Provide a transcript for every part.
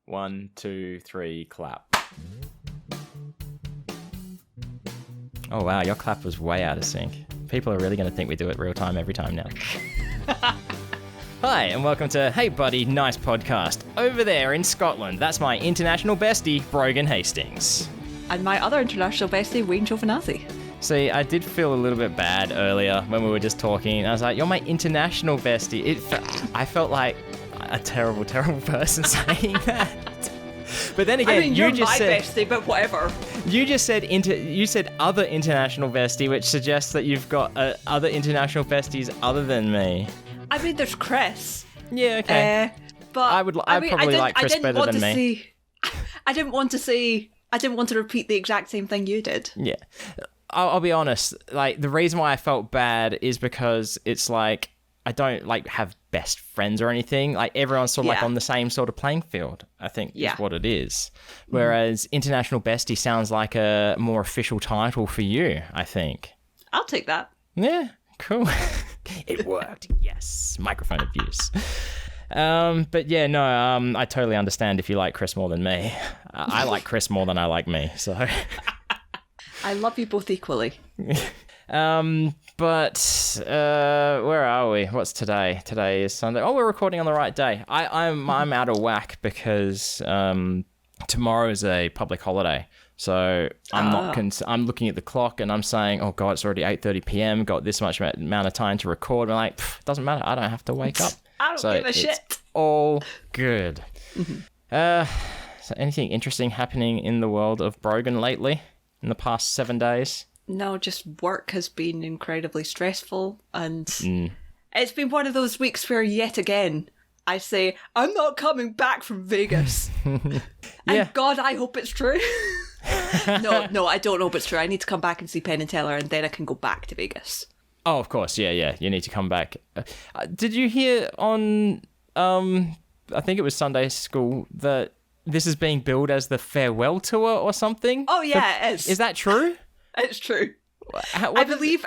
1, 2, 3, clap. Oh wow, your clap was way out of sync. People are really going to think we do it real time every time now. Hi, and welcome to Hey Buddy, Nice Podcast. Over there in Scotland, that's my international bestie, Brogan Hastings. And my other international bestie, Wayne Giovinazzi. See, I did feel a little bit bad earlier when we were just talking. I was like, you're my international bestie. I felt like a terrible, terrible person saying that. But then again, I mean, you're you just my said, bestie, but whatever. You just said you said other international bestie, which suggests that you've got other international besties other than me. I mean, there's Chris. Yeah, okay. But I probably like Chris better than me. I didn't want to repeat the exact same thing you did. Yeah. I'll be honest, like, the reason why I felt bad is because it's like, I don't, like, have best friends or anything. Like, everyone's sort of, like, on the same sort of playing field, I think, is what it is. Whereas International Bestie sounds like a more official title for you, I think. I'll take that. Yeah, cool. It worked. Yes. Microphone abuse. But yeah, no, I totally understand if you like Chris more than me. I like Chris more than I like me, so... I love you both equally. But where are we? What's today? Today is Sunday. Oh, we're recording on the right day. I'm out of whack because tomorrow is a public holiday. So I'm looking at the clock and I'm saying, oh God, it's already 8:30 p.m. Got this much amount of time to record. I'm like, doesn't matter. I don't have to wake up. I don't give a shit. It's all good. So anything interesting happening in the world of Brogan lately? In the past 7 days? No, just work has been incredibly stressful, and it's been one of those weeks where yet again I say, I'm not coming back from Vegas. And God, I hope it's true. No, I don't hope it's true. I need to come back and see Penn and Teller, and then I can go back to Vegas. Oh, of course, yeah, you need to come back. Did you hear on, I think it was Sunday school, that this is being billed as the farewell tour or something? Oh, yeah, it is. Is that true? It's true. I believe,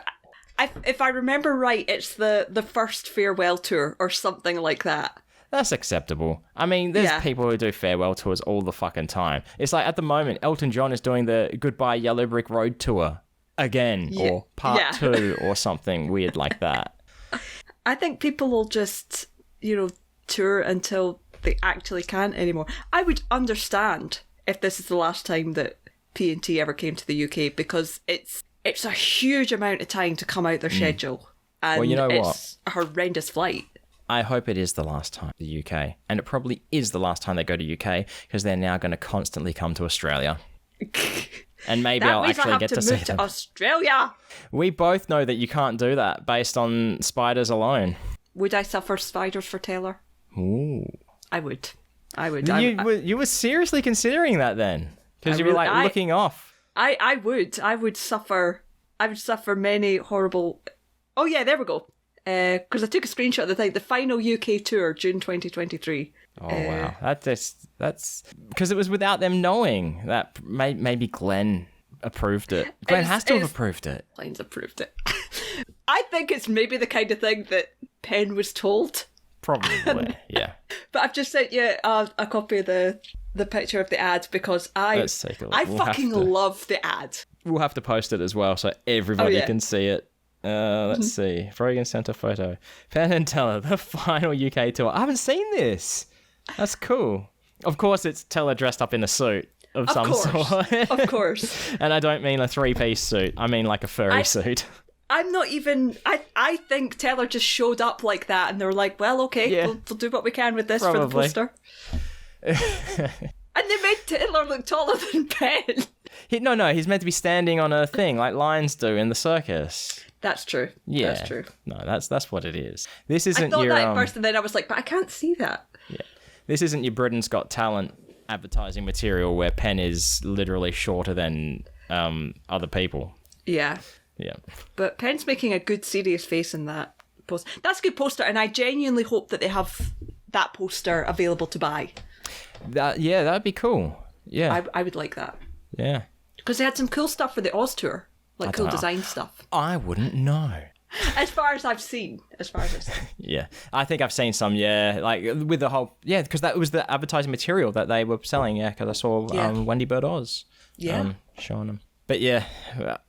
if I remember right, it's the first farewell tour or something like that. That's acceptable. I mean, there's people who do farewell tours all the fucking time. It's like, at the moment, Elton John is doing the Goodbye Yellow Brick Road tour again, or part 2 or something weird like that. I think people will just, tour until they actually can't anymore. I would understand if this is the last time that P&T ever came to the UK, because it's a huge amount of time to come out their schedule. And well, you know it's a horrendous flight. I hope it is the last time the UK. And it probably is the last time they go to UK, because they're now going to constantly come to Australia. And maybe I'll actually get to see them. To Australia. We both know that you can't do that based on spiders alone. Would I suffer spiders for Taylor? Ooh. I would. You were seriously considering that then? Because you were looking off. I would suffer many horrible... Oh yeah, there we go. Because I took a screenshot of the thing. The final UK tour, June 2023. Oh wow, that's because it was without them knowing that. Maybe Glenn approved it. Glenn has to have approved it. Glenn's approved it. I think it's maybe the kind of thing that Penn was told. Probably, yeah. But I've just sent you a copy of the picture of the ad because I fucking love the ad. We'll have to post it as well so everybody can see it. Let's see. Brogan sent a photo. Penn and Teller, the final UK tour. I haven't seen this. That's cool. Of course, it's Teller dressed up in a suit of some sort. Of course. And I don't mean a 3-piece suit. I mean like a furry suit. I'm not even... I think Teller just showed up like that and they're like, well, okay, we'll do what we can with this for the poster. And they made Taylor look taller than Penn. No, he's meant to be standing on a thing like lions do in the circus. That's true. Yeah. That's true. No, that's what it is. This isn't I thought your... that at first and then I was like, but I can't see that. Yeah. This isn't your Britain's Got Talent advertising material where Penn is literally shorter than other people. Yeah. Yeah. But Penn's making a good serious face in that post. That's a good poster, and I genuinely hope that they have that poster available to buy. That'd be cool. Yeah. I would like that. Yeah. Because they had some cool stuff for the Oz tour. Like cool design stuff. I wouldn't know. As far as I've seen. Yeah, I think I've seen some. Yeah, like with the whole because that was the advertising material that they were selling. Yeah, because I saw Wendy Bird Oz. Yeah, showing them. But yeah,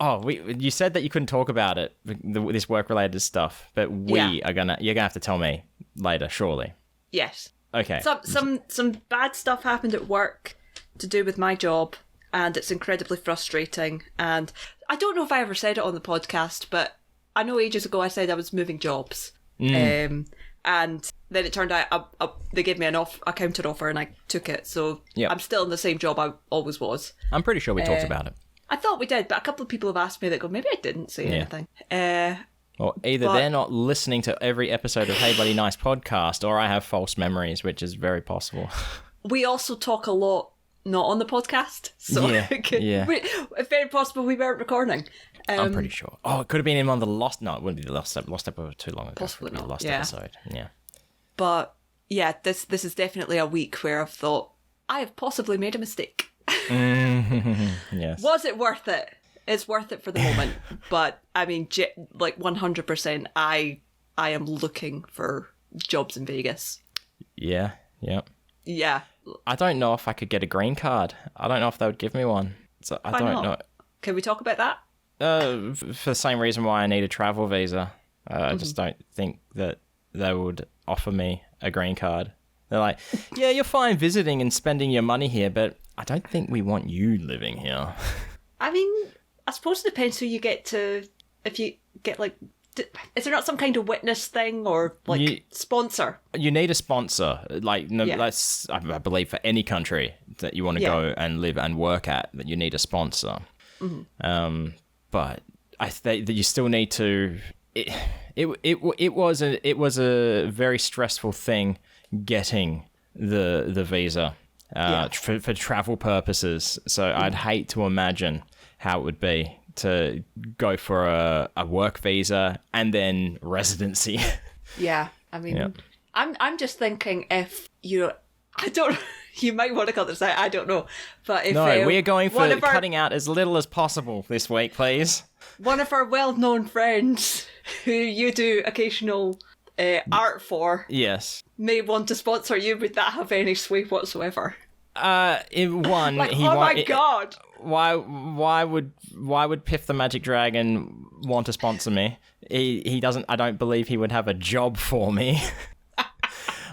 you said that you couldn't talk about it, this work related stuff. But you're gonna have to tell me later, surely. Yes. Okay. Some bad stuff happened at work to do with my job, and it's incredibly frustrating. And I don't know if I ever said it on the podcast, but I know ages ago I said I was moving jobs. And then it turned out they gave me a counter offer and I took it. So I'm still in the same job I always was. I'm pretty sure we talked about it. I thought we did, but a couple of people have asked me that go, maybe I didn't say anything. Or either they're not listening to every episode of Hey Buddy Nice podcast, or I have false memories, which is very possible. We also talk a lot not on the podcast, so it's very possible we weren't recording. I'm pretty sure. Oh, it could have been in on the lost. No, it wouldn't be the lost episode too long ago. Possibly not. The lost episode. Yeah. But yeah, this is definitely a week where I've thought I have possibly made a mistake. Yes. Was it worth it? It's worth it for the moment, but I mean, like 100%, I am looking for jobs in Vegas. Yeah. Yeah. I don't know if I could get a green card. I don't know if they would give me one. So I don't know. Can we talk about that? For the same reason why I need a travel visa. I just don't think that they would offer me a green card. They're like, yeah, you're fine visiting and spending your money here, but I don't think we want you living here. I mean, I suppose it depends who you get to, if you get like, is there not some kind of witness thing or like sponsor? You need a sponsor. Like, that's, I believe for any country that you want to go and live and work at, that you need a sponsor. But I think that you still need to. It was a very stressful thing getting the visa for travel purposes. So I'd hate to imagine how it would be to go for a work visa and then residency. Yeah, I mean, I'm just thinking if I don't. You might want to cut this out. I don't know, but if we are going for cutting out as little as possible this week, please. One of our well-known friends, who you do occasional art for, may want to sponsor you. Would that have any sway whatsoever? God! Why would Piff the Magic Dragon want to sponsor me? He doesn't. I don't believe he would have a job for me.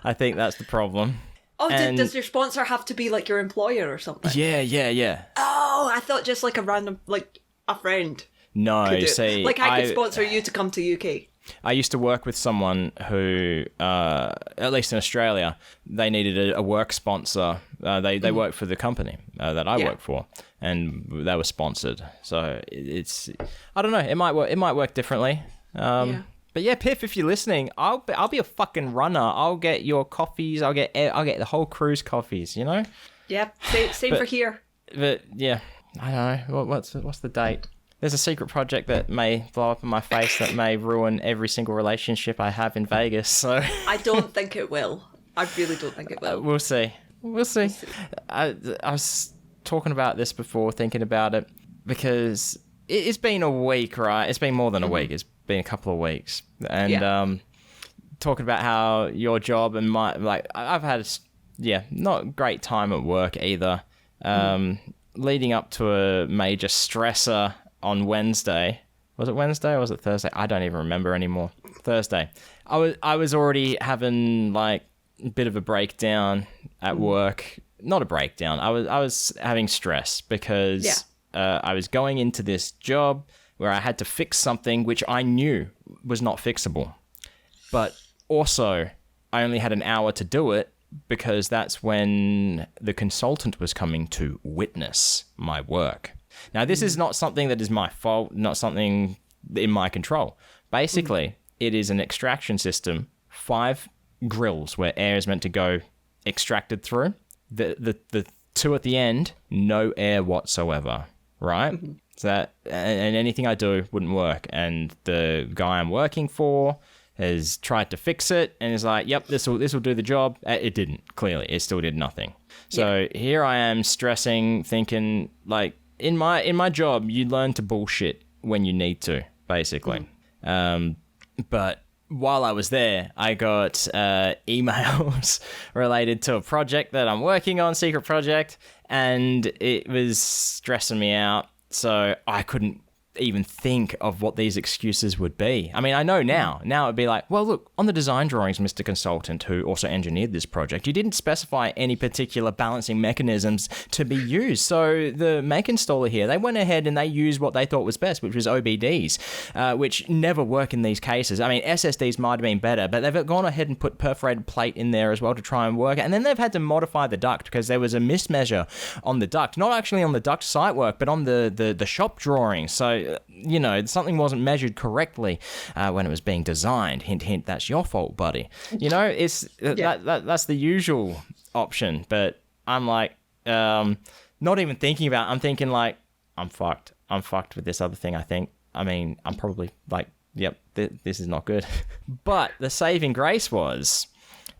I think that's the problem. Oh, does your sponsor have to be like your employer or something? Yeah. Oh, I thought just like a random, like a friend. No, see, like I could sponsor you to come to UK. I used to work with someone who, at least in Australia, they needed a work sponsor. They worked for the company that I work for, and they were sponsored. So it's, I don't know, it might work differently. But yeah, Piff, if you're listening, I'll be a fucking runner. I'll get your coffees. I'll get the whole crew's coffees. You know. Yeah, same for here. But yeah, I don't know. What's the date? There's a secret project that may blow up in my face that may ruin every single relationship I have in Vegas. So I don't think it will. I really don't think it will. We'll see. I was talking about this before, thinking about it, because it's been a week, right? It's been more than a week. It's been a couple of weeks. And talking about how your job and my, like, I've had not great time at work either. Leading up to a major stressor on Wednesday. Was it Wednesday or was it Thursday? I don't even remember anymore. Thursday. I was already having like a bit of a breakdown at work. Not a breakdown. I was having stress because I was going into this job where I had to fix something which I knew was not fixable. But also, I only had an hour to do it because that's when the consultant was coming to witness my work. Now, this is not something that is my fault, not something in my control. Basically, it is an extraction system, 5 grills where air is meant to go extracted through. The 2 at the end, no air whatsoever, right? So that, and anything I do wouldn't work. And the guy I'm working for has tried to fix it and is like, yep, this will do the job. It didn't, clearly. It still did nothing. So here I am stressing, thinking, like, in my job, you learn to bullshit when you need to, basically. But while I was there, I got emails related to a project that I'm working on, secret project, and it was stressing me out. So I couldn't even think of what these excuses would be. I mean, I know now. Now it'd be like, well, look, on the design drawings, Mr. Consultant, who also engineered this project, you didn't specify any particular balancing mechanisms to be used. So the Make installer here, they went ahead and they used what they thought was best, which was OBDs, which never work in these cases. I mean, SSDs might have been better, but they've gone ahead and put perforated plate in there as well to try and work it. And then they've had to modify the duct because there was a mismeasure on the duct, not actually on the duct site work, but on the shop drawings. So, you know, something wasn't measured correctly when it was being designed. Hint, hint, that's your fault, buddy. You know, it's that's the usual option. But I'm like, not even thinking about it. I'm thinking like, I'm fucked. I'm fucked with this other thing, I think. I mean, I'm probably like, yep, this is not good. But the saving grace was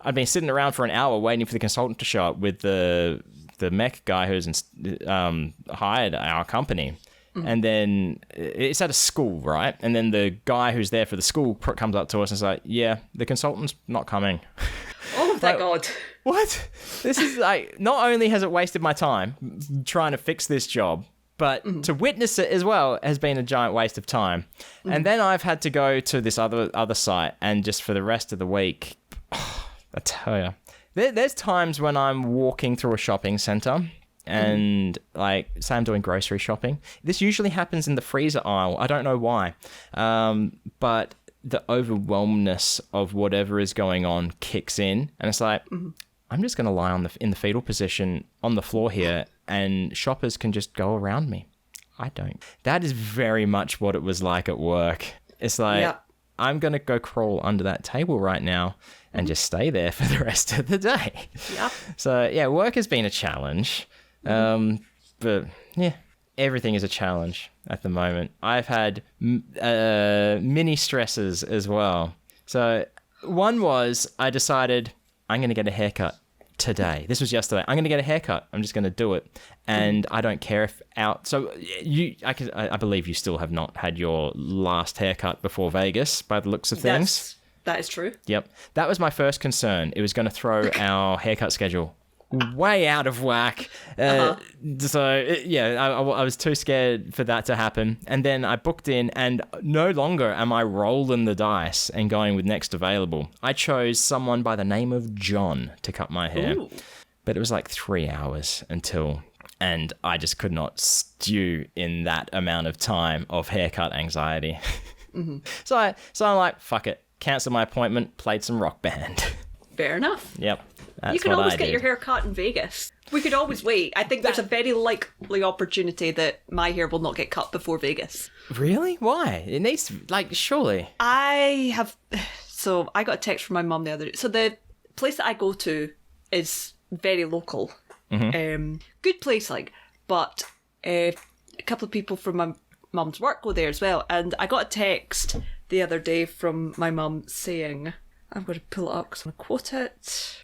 I'd been sitting around for an hour waiting for the consultant to show up with the mech guy who's hired our company. And then it's at a school, right? And then the guy who's there for the school comes up to us and is like, yeah, the consultant's not coming. Oh, thank God. What? This is like, not only has it wasted my time trying to fix this job, but to witness it as well has been a giant waste of time. And then I've had to go to this other site, and just for the rest of the week, I tell you, there's times when I'm walking through a shopping center and like, say I'm doing grocery shopping. This usually happens in the freezer aisle. I don't know why. But the overwhelmness of whatever is going on kicks in, and it's like, I'm just going to lie in the fetal position on the floor here, and shoppers can just go around me. I don't. That is very much what it was like at work. It's like, I'm going to go crawl under that table right now and just stay there for the rest of the day. Yep. So yeah, work has been a challenge. But yeah, everything is a challenge at the moment. I've had mini stresses as well. So one was, I decided I'm going to get a haircut today. This was yesterday. I'm going to get a haircut. I'm just going to do it. And I don't care if out. So I believe you still have not had your last haircut before Vegas by the looks of things. That is true. Yep. That was my first concern. It was going to throw our haircut schedule way out of whack. I was too scared for that to happen. And then I booked in, and no longer am I rolling the dice and going with next available. I chose someone by the name of John to cut my hair. Ooh. But it was like 3 hours until, and I just could not stew in that amount of time of haircut anxiety. So I'm like, fuck it. Cancel my appointment, played some Rock Band. Fair enough. Yep. You can always get your hair cut in Vegas. We could always wait. I think there's a very likely opportunity that my hair will not get cut before Vegas. Really? Why? It needs to, like, surely. So I got a text from my mum the other day. So the place that I go to is very local. Good place, like, but a couple of people from my mum's work go there as well. And I got a text the other day from my mum saying, I'm going to pull it up because I'm going to quote it.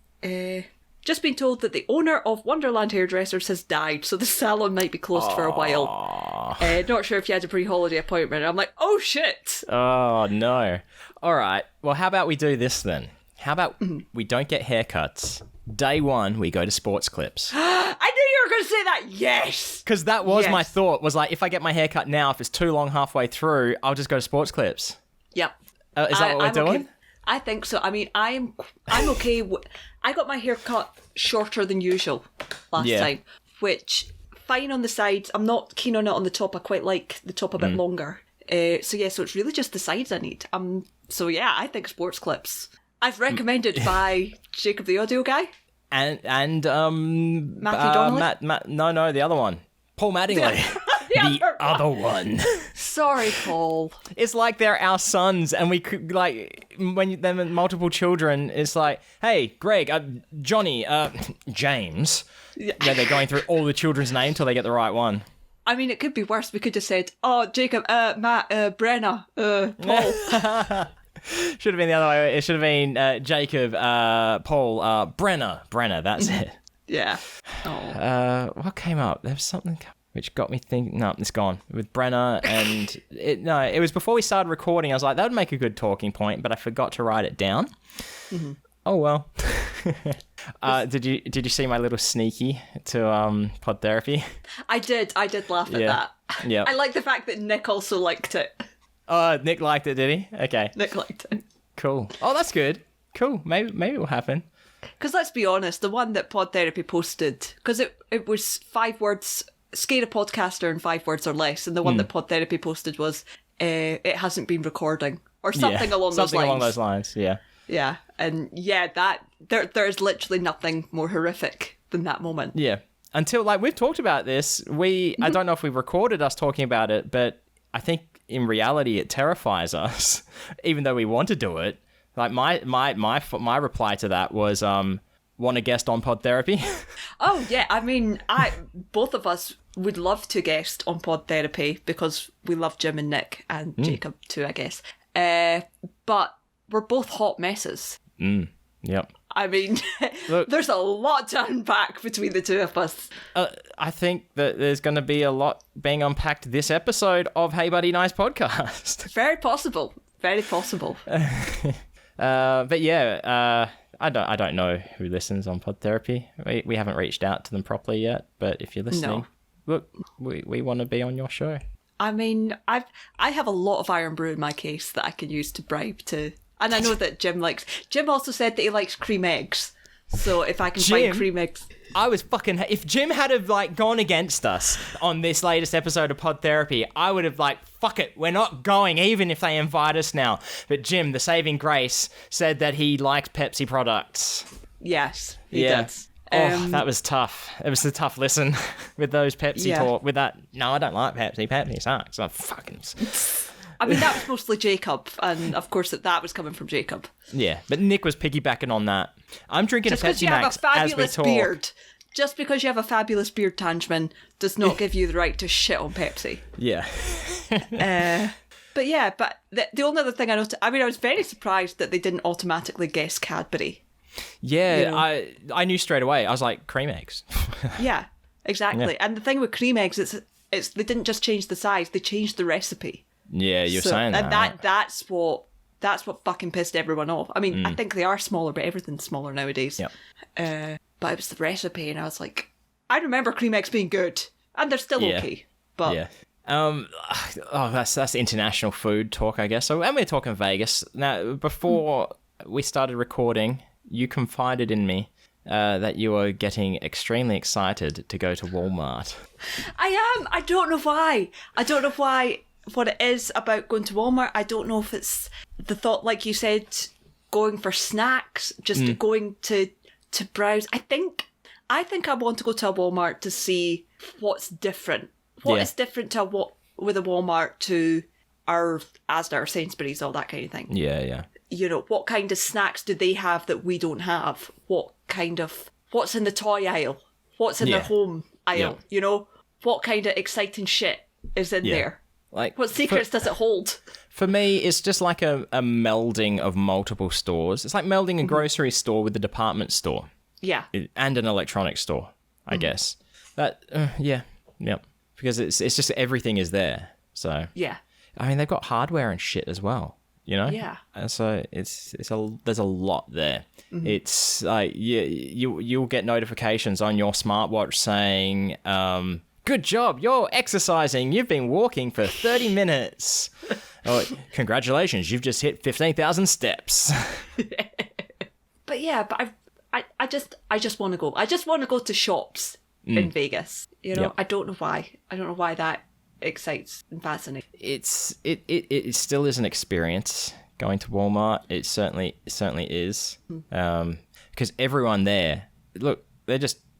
Just been told that the owner of Wonderland Hairdressers has died, so the salon might be closed for a while. Not sure if you had a pre-holiday appointment. I'm like, oh shit! Oh no. Alright, well how about we do this then? How about we don't get haircuts? Day one, we go to Sports Clips. I knew you were going to say that, yes! Because that was my thought, was like, if I get my haircut now, if it's too long halfway through, I'll just go to Sports Clips. Yep. Is that what we're doing? Okay. I think so. I mean, I'm okay. I got my hair cut shorter than usual last time, which fine on the sides. I'm not keen on it on the top. I quite like the top a bit longer. So it's really just the sides I need. I think Sports Clips. I've recommended by Jacob the audio guy and Matthew Donnelly. No, the other one, Paul Mattingly. The other one. Sorry, Paul. It's like they're our sons, and we could, like, when them and multiple children, it's like, hey, Greg, Johnny, James. Yeah, they're going through all the children's names until they get the right one. I mean, it could be worse. We could have said, oh, Jacob, Matt, Brenna, Paul. Should have been the other way. It should have been Jacob, Paul, Brenna, that's it. Yeah. What came up? There was something. which got me thinking. No, it's gone with Brenna, and it was before we started recording. I was like, that would make a good talking point, but I forgot to write it down. Mm-hmm. Oh well. Did you see my little sneaky to pod therapy? I did laugh at that. Yeah. I like the fact that Nick also liked it. Nick liked it, did he? Okay. Nick liked it. Cool. Oh, that's good. Cool. Maybe it will happen. Because let's be honest, the one that Pod Therapy posted, because it was 5 words, scare a podcaster in 5 words or less, and the one that Pod Therapy posted was, it hasn't been recording, or something along those lines. Something along those lines, yeah. Yeah, and that, there's literally nothing more horrific than that moment. Yeah. Until, we've talked about this, I don't know if we recorded us talking about it, but I think in reality it terrifies us, even though we want to do it. Like my reply to that was, want a guest on Pod Therapy? Oh yeah, I mean, both of us would love to guest on Pod Therapy because we love Jim and Nick and Jacob too, I guess. But we're both hot messes. Yep. I mean, look, there's a lot to unpack between the two of us. I think that there's going to be a lot being unpacked this episode of Hey Buddy Nice Podcast. Very possible. Very possible. But yeah, I don't know who listens on Pod Therapy. We haven't reached out to them properly yet. But if you're listening, look, we want to be on your show. I mean, I have a lot of Iron Brew in my case that I can use to bribe to. And I know that Jim also said that he likes cream eggs. So if I can find cream eggs. I was if Jim had have gone against us on this latest episode of Pod Therapy, I would have fuck it, we're not going even if they invite us now. But Jim, the saving grace, said that he likes Pepsi products. Yes, he does. Oh, that was tough. It was a tough listen with those Pepsi talk. With that, no, I don't like Pepsi. Pepsi sucks. Oh, fucking. I mean, that was mostly Jacob, and of course that was coming from Jacob. Yeah, but Nick was piggybacking on that. I'm drinking a Pepsi Max as we talk. Beard, just because you have a fabulous beard, Tangeman, does not give you the right to shit on Pepsi. Yeah. But the only other thing I noticed, I was very surprised that they didn't automatically guess Cadbury. Yeah, you know? I knew straight away. I was like, cream eggs. Yeah, exactly. Yeah. And the thing with cream eggs, it's they didn't just change the size, they changed the recipe. Yeah, you're saying that. And right? that's what fucking pissed everyone off. I mean, I think they are smaller, but everything's smaller nowadays. Yep. But it was the recipe, and I was like, I remember cream eggs being good, and they're still okay. But yeah. That's international food talk, I guess. So, and we're talking Vegas now. Before we started recording, you confided in me that you were getting extremely excited to go to Walmart. I am. I don't know why. What it is about going to Walmart. I don't know if it's the thought, like you said, going for snacks, just going to browse. I think I want to go to a Walmart to see what's different. What is different with a Walmart to our Asda or Sainsbury's, all that kind of thing. Yeah. You know, what kind of snacks do they have that we don't have? What's in the toy aisle? What's in their home aisle? Yeah. You know, what kind of exciting shit is in there? What secrets does it hold? For me, it's just like a melding of multiple stores. It's like melding a grocery store with a department store. Yeah. And an electronics store, I guess. That, yeah. Because it's just everything is there. So yeah. I mean, they've got hardware and shit as well, you know? Yeah. And so there's a lot there. Mm-hmm. It's like you'll get notifications on your smartwatch saying, good job, you're exercising. You've been walking for 30 minutes. Oh, congratulations, you've just hit 15,000 steps. But I just want to go. I just want to go to shops in Vegas. You know, I don't know why. I don't know why that excites and fascinates. It still is an experience going to Walmart. It certainly is. Because everyone there, look,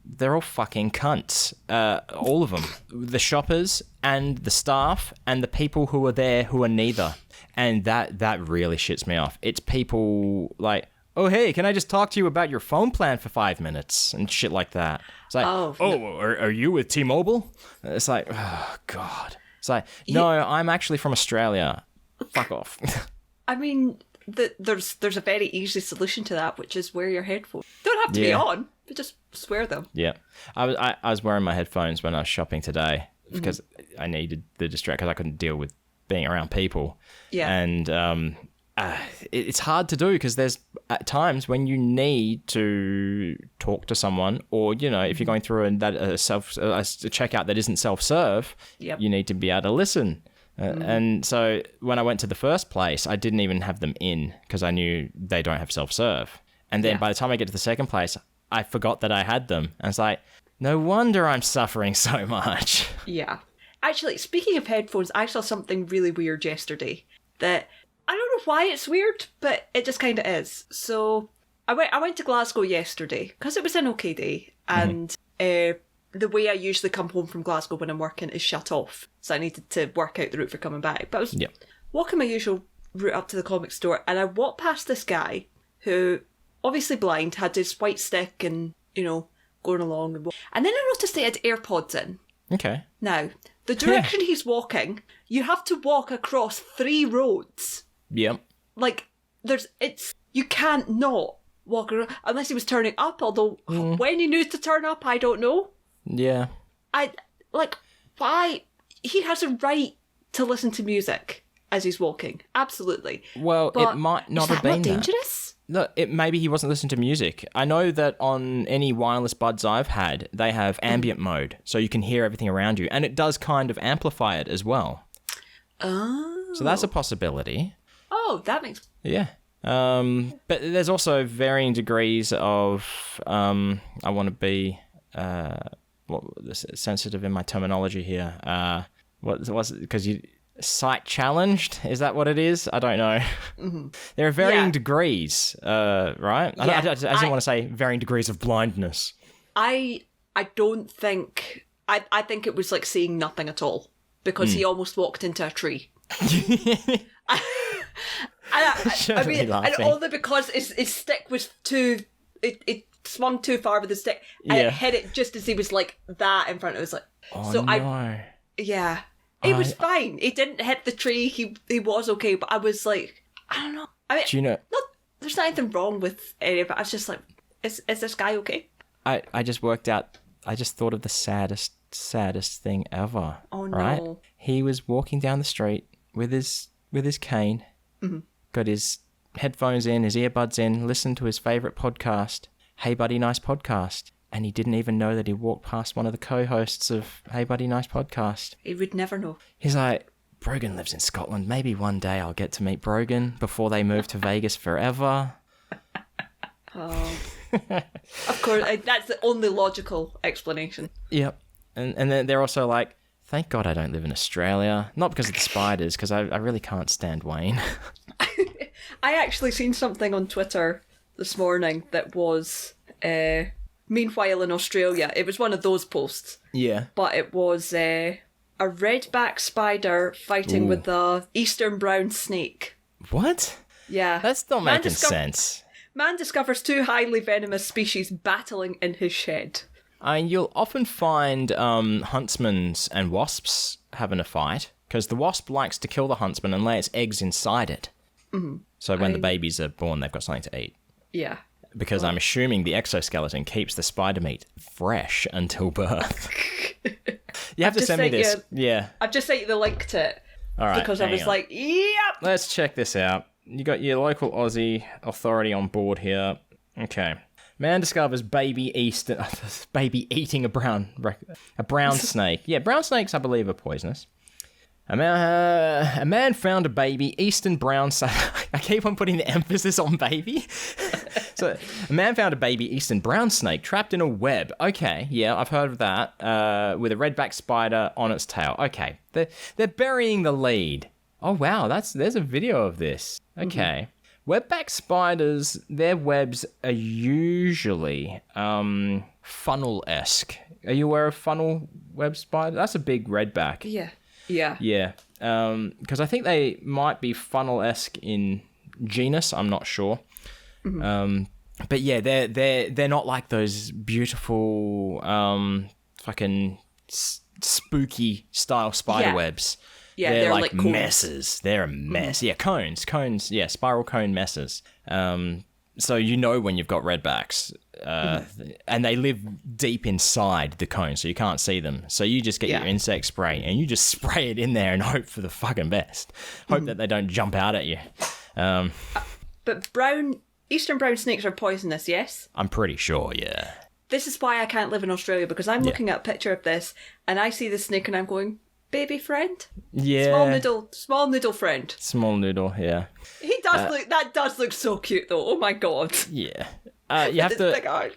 they're all fucking cunts. All of them. The shoppers and the staff and the people who are there who are neither. And that really shits me off. It's people like, oh, hey, can I just talk to you about your phone plan for 5 minutes? And shit like that. It's like, are you with T-Mobile? It's like, oh, God. It's like, no, I'm actually from Australia. Fuck off. I mean, there's a very easy solution to that, which is wear your headphones. Don't have to be on. But just swear them. Yeah. I was wearing my headphones when I was shopping today. because I needed the distract because I couldn't deal with being around people. Yeah. And it's hard to do because there's at times when you need to talk to someone, or if you're going through a checkout that isn't self-serve, you need to be able to listen. And so when I went to the first place, I didn't even have them in because I knew they don't have self-serve. And then by the time I get to the second place, I forgot that I had them. And it's like, no wonder I'm suffering so much. Yeah. Actually, speaking of headphones, I saw something really weird yesterday that I don't know why it's weird, but it just kind of is. So I went to Glasgow yesterday because it was an okay day, and the way I usually come home from Glasgow when I'm working is shut off. So I needed to work out the route for coming back. But I was walking my usual route up to the comic store, and I walked past this guy who, obviously blind, had his white stick and, going along. And then I noticed he had AirPods in. Okay. Now, the direction he's walking, you have to walk across 3 roads. Yep. Like, you can't not walk around, unless he was turning up, although when he knew to turn up, I don't know. Yeah. Why? He has a right to listen to music as he's walking. Absolutely. Well, but it might not is have that been not dangerous? No, maybe he wasn't listening to music. I know that on any wireless buds I've had, they have ambient mode, so you can hear everything around you, and it does kind of amplify it as well. Oh. So that's a possibility. Oh, that makes... Yeah. But there's also varying degrees of, I want to be sensitive in my terminology here. What's it? Because you... Sight challenged? Is that what it is? I don't know. Mm-hmm. There are varying degrees, right? Yeah. I didn't want to say varying degrees of blindness. I don't think... I think it was like seeing nothing at all, because he almost walked into a tree. I mean, and only because his stick was too... It swung too far with the stick, and it hit it just as he was like that in front of us. Like, no. Yeah. It was fine. He didn't hit the tree. He was okay. But I was like, I don't know. I mean, do you know? There's nothing wrong with any of it. I was just like, is this guy okay? I just worked out. I just thought of the saddest thing ever. Oh no! Right? He was walking down the street with his cane, got his headphones in, his earbuds in, listened to his favorite podcast, Hey Buddy Nice Podcast. And he didn't even know that he walked past one of the co-hosts of Hey Buddy Nice Podcast. He would never know. He's like, Brogan lives in Scotland. Maybe one day I'll get to meet Brogan before they move to Vegas forever. Oh. Of course, that's the only logical explanation. Yep. And then they're also like, thank God I don't live in Australia. Not because of the spiders, because I really can't stand Wayne. I actually seen something on Twitter this morning that was... meanwhile in Australia, it was one of those posts. Yeah. But it was a redback spider fighting with the eastern brown snake. What? Yeah. That's not making sense. Man discovers 2 highly venomous species battling in his shed. I mean, you'll often find huntsmen and wasps having a fight, because the wasp likes to kill the huntsman and lay its eggs inside it. Mm-hmm. So when the babies are born, they've got something to eat. Yeah. Because I'm assuming the exoskeleton keeps the spider meat fresh until birth. You have to send me this. Yeah. I've just sent you the link to it. All right. Because I was like, yep. Let's check this out. You got your local Aussie authority on board here. Okay. Man discovers baby eating a brown snake. Yeah, brown snakes, I believe, are poisonous. A man found a baby eastern brown snake. I keep on putting the emphasis on baby. So, a man found a baby eastern brown snake trapped in a web. Okay, yeah, I've heard of that. With a redback spider on its tail. Okay, they're burying the lead. Oh wow, there's a video of this. Okay, webback spiders, their webs are usually funnel-esque. Are you aware of funnel web spider? That's a big redback. Yeah. Yeah. Yeah. Because I think they might be funnel-esque in genus. I'm not sure. Mm-hmm. But yeah, they're not like those beautiful, fucking spooky style spider webs. Yeah, they're like messes. They're a mess. Mm-hmm. Yeah, cones. Yeah, spiral cone messes. So you know when you've got redbacks, and they live deep inside the cone, so you can't see them. So you just get your insect spray, and you just spray it in there and hope for the fucking best. Hope that they don't jump out at you. But eastern brown snakes are poisonous, yes? I'm pretty sure, yeah. This is why I can't live in Australia, because I'm looking at a picture of this, and I see the snake and I'm going, baby friend? Yeah. Small noodle friend. Small noodle, yeah. He does that does look so cute though, oh my god. Yeah. You have to...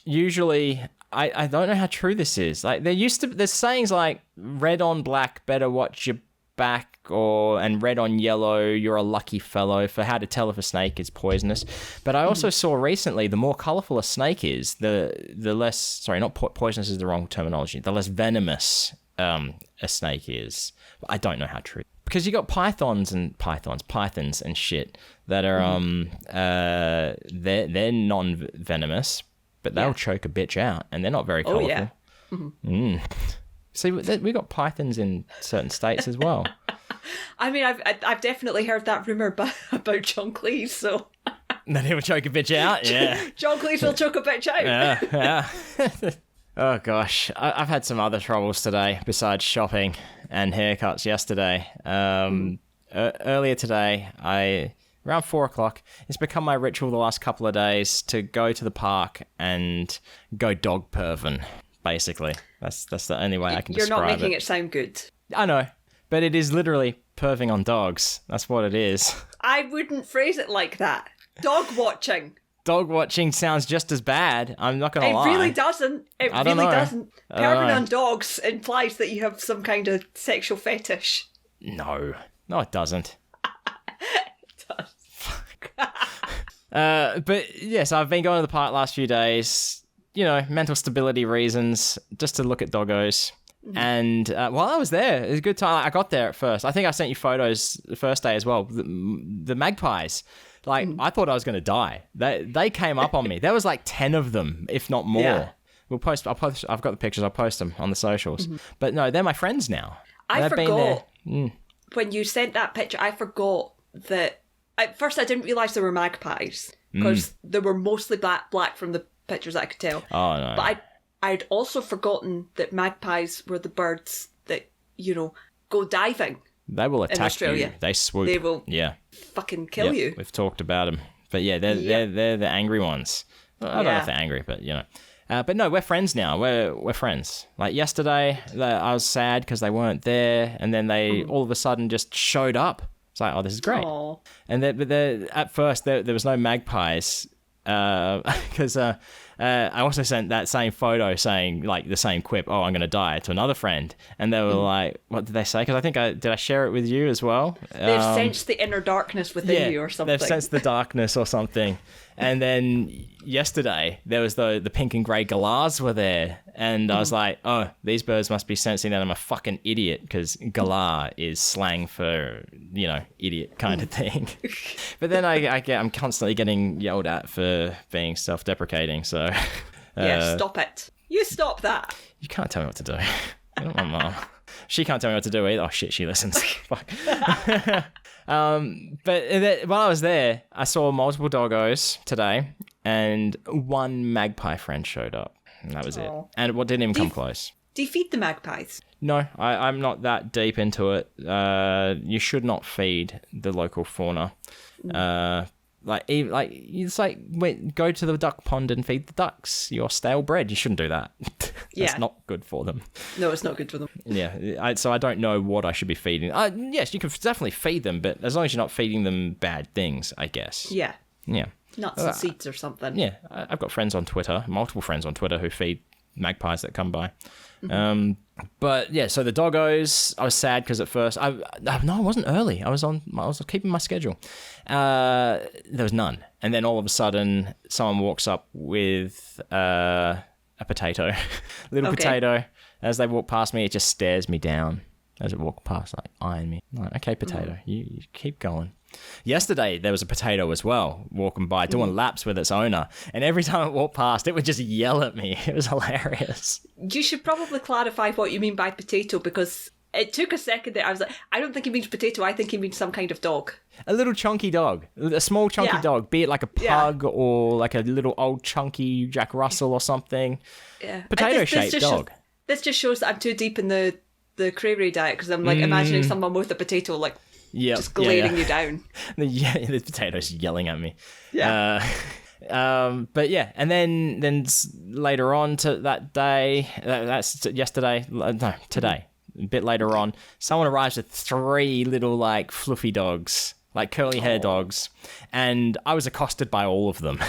Usually, I don't know how true this is. Like, there's sayings like, red on black, better watch your back, and red on yellow, you're a lucky fellow, for how to tell if a snake is poisonous. But I also saw recently, the more colourful a snake is, the less... Sorry, not poisonous is the wrong terminology. The less venomous a snake is. I don't know how true. Because you got pythons and shit that are they're non-venomous, but they'll choke a bitch out, and they're not very colourful. Oh yeah. See, we got pythons in certain states as well. I mean, I've definitely heard that rumour about John Cleese, so... That he will choke a bitch out? Yeah. John Cleese will choke a bitch out. Yeah. Oh, gosh. I've had some other troubles today besides shopping and haircuts yesterday. Earlier today, around 4 o'clock, it's become my ritual the last couple of days to go to the park and go dog perving, basically. That's the only way I can describe it. You're not making it sound good. I know, but it is literally perving on dogs. That's what it is. I wouldn't phrase it like that. Dog watching. Dog watching sounds just as bad. I'm not going to lie. It really doesn't. It really doesn't. Perving on dogs implies that you have some kind of sexual fetish. No, it doesn't. It does. But yes, I've been going to the park last few days. You know, mental stability reasons, just to look at doggos. And while I was there, it was a good time. I got there at first. I think I sent you photos the first day as well. The magpies. Like, I thought I was going to die. They came up on me. There was like 10 of them, if not more. Yeah. I've got the pictures. I'll post them on the socials. But no, they're my friends now. I forgot. When you sent that picture, I forgot that... At first, I didn't realise they were magpies. Because they were mostly black from the pictures that I could tell. Oh, no. But I'd also forgotten that magpies were the birds that, go diving. They will attack you. They swoop. They will fucking kill you. We've talked about them. But yeah, they're the angry ones. Well, I don't know if they're angry, but but no, we're friends now. We're friends. Like yesterday, I was sad because they weren't there, and then they all of a sudden just showed up. It's like, oh, this is great. Aww. And at first there was no magpies because I also sent that same photo saying like the same quip, oh, I'm going to die, to another friend. And they were like, what did they say? Because I think did I share it with you as well? They've sensed the inner darkness within you or something. They've sensed the darkness or something. And then yesterday there was the pink and grey galahs were there. And I was like, oh, these birds must be sensing that I'm a fucking idiot, because galah is slang for, idiot kind of thing. But then I'm constantly getting yelled at for being self-deprecating, so... stop it. You stop that. You can't tell me what to do. I don't want mom. She can't tell me what to do either. Oh, shit, she listens. Fuck. But while I was there, I saw multiple doggos today, and one magpie friend showed up. And that was it. And what didn't even come close. Do you feed the magpies? No, I'm not that deep into it. You should not feed the local fauna. It's like go to the duck pond and feed the ducks your stale bread. You shouldn't do that. That's not good for them. No, it's not good for them. Yeah, so I don't know what I should be feeding. Yes, you can definitely feed them, but as long as you're not feeding them bad things, I guess. Yeah. Yeah. Nuts and seeds or something. Yeah, I've got friends on Twitter, multiple friends on Twitter who feed magpies that come by. But yeah, so the doggos, I was sad because at first I wasn't early. I was keeping my schedule. There was none, and then all of a sudden, someone walks up with a potato, potato. As they walk past me, it just stares me down as it walks past, like eyeing me. I'm like, okay, potato, you keep going. Yesterday, there was a potato as well, walking by, doing laps with its owner. And every time it walked past, it would just yell at me. It was hilarious. You should probably clarify what you mean by potato, because It took a second there. I was like, I don't think he means potato. I think he means some kind of dog. A little chunky dog. A small chunky dog. Be it like a pug or like a little old chunky Jack Russell or something. Yeah. Potato-shaped dog. This just shows that I'm too deep in the cranberry diet because I'm like imagining someone with a potato like just glaring you down. The potato's yelling at me. Yeah. But yeah, and then later on to that day, that's yesterday, no, today, a bit later on, someone arrives with 3 little like fluffy dogs, like curly hair dogs, and I was accosted by all of them.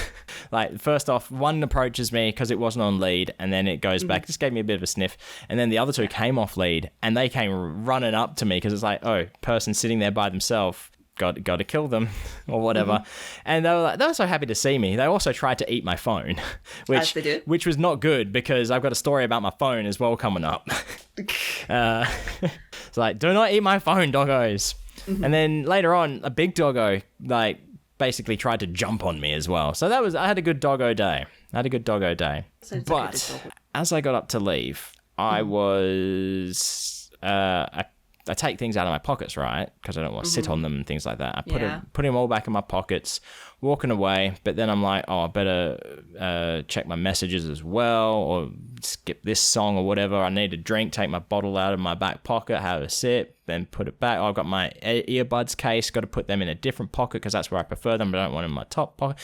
Like, first off, one approaches me because it wasn't on lead, and then it goes back, just gave me a bit of a sniff, and then the other 2 came off lead, and they came running up to me because it's like, oh, person sitting there by themselves. Got to kill them or whatever. And they were so happy to see me. They also tried to eat my phone, which was not good because I've got a story about my phone as well coming up. It's like, do not eat my phone, doggos. And then later on, a big doggo like basically tried to jump on me as well. So I had a good doggo day. But as I got up to leave, I was I take things out of my pockets, right? Because I don't want to sit on them and things like that. I put them all back in my pockets, walking away. But then I'm like, oh, I better check my messages as well, or skip this song or whatever. I need a drink, take my bottle out of my back pocket, have a sip, then put it back. Oh, I've got my earbuds case, got to put them in a different pocket because that's where I prefer them, but I don't want them in my top pocket.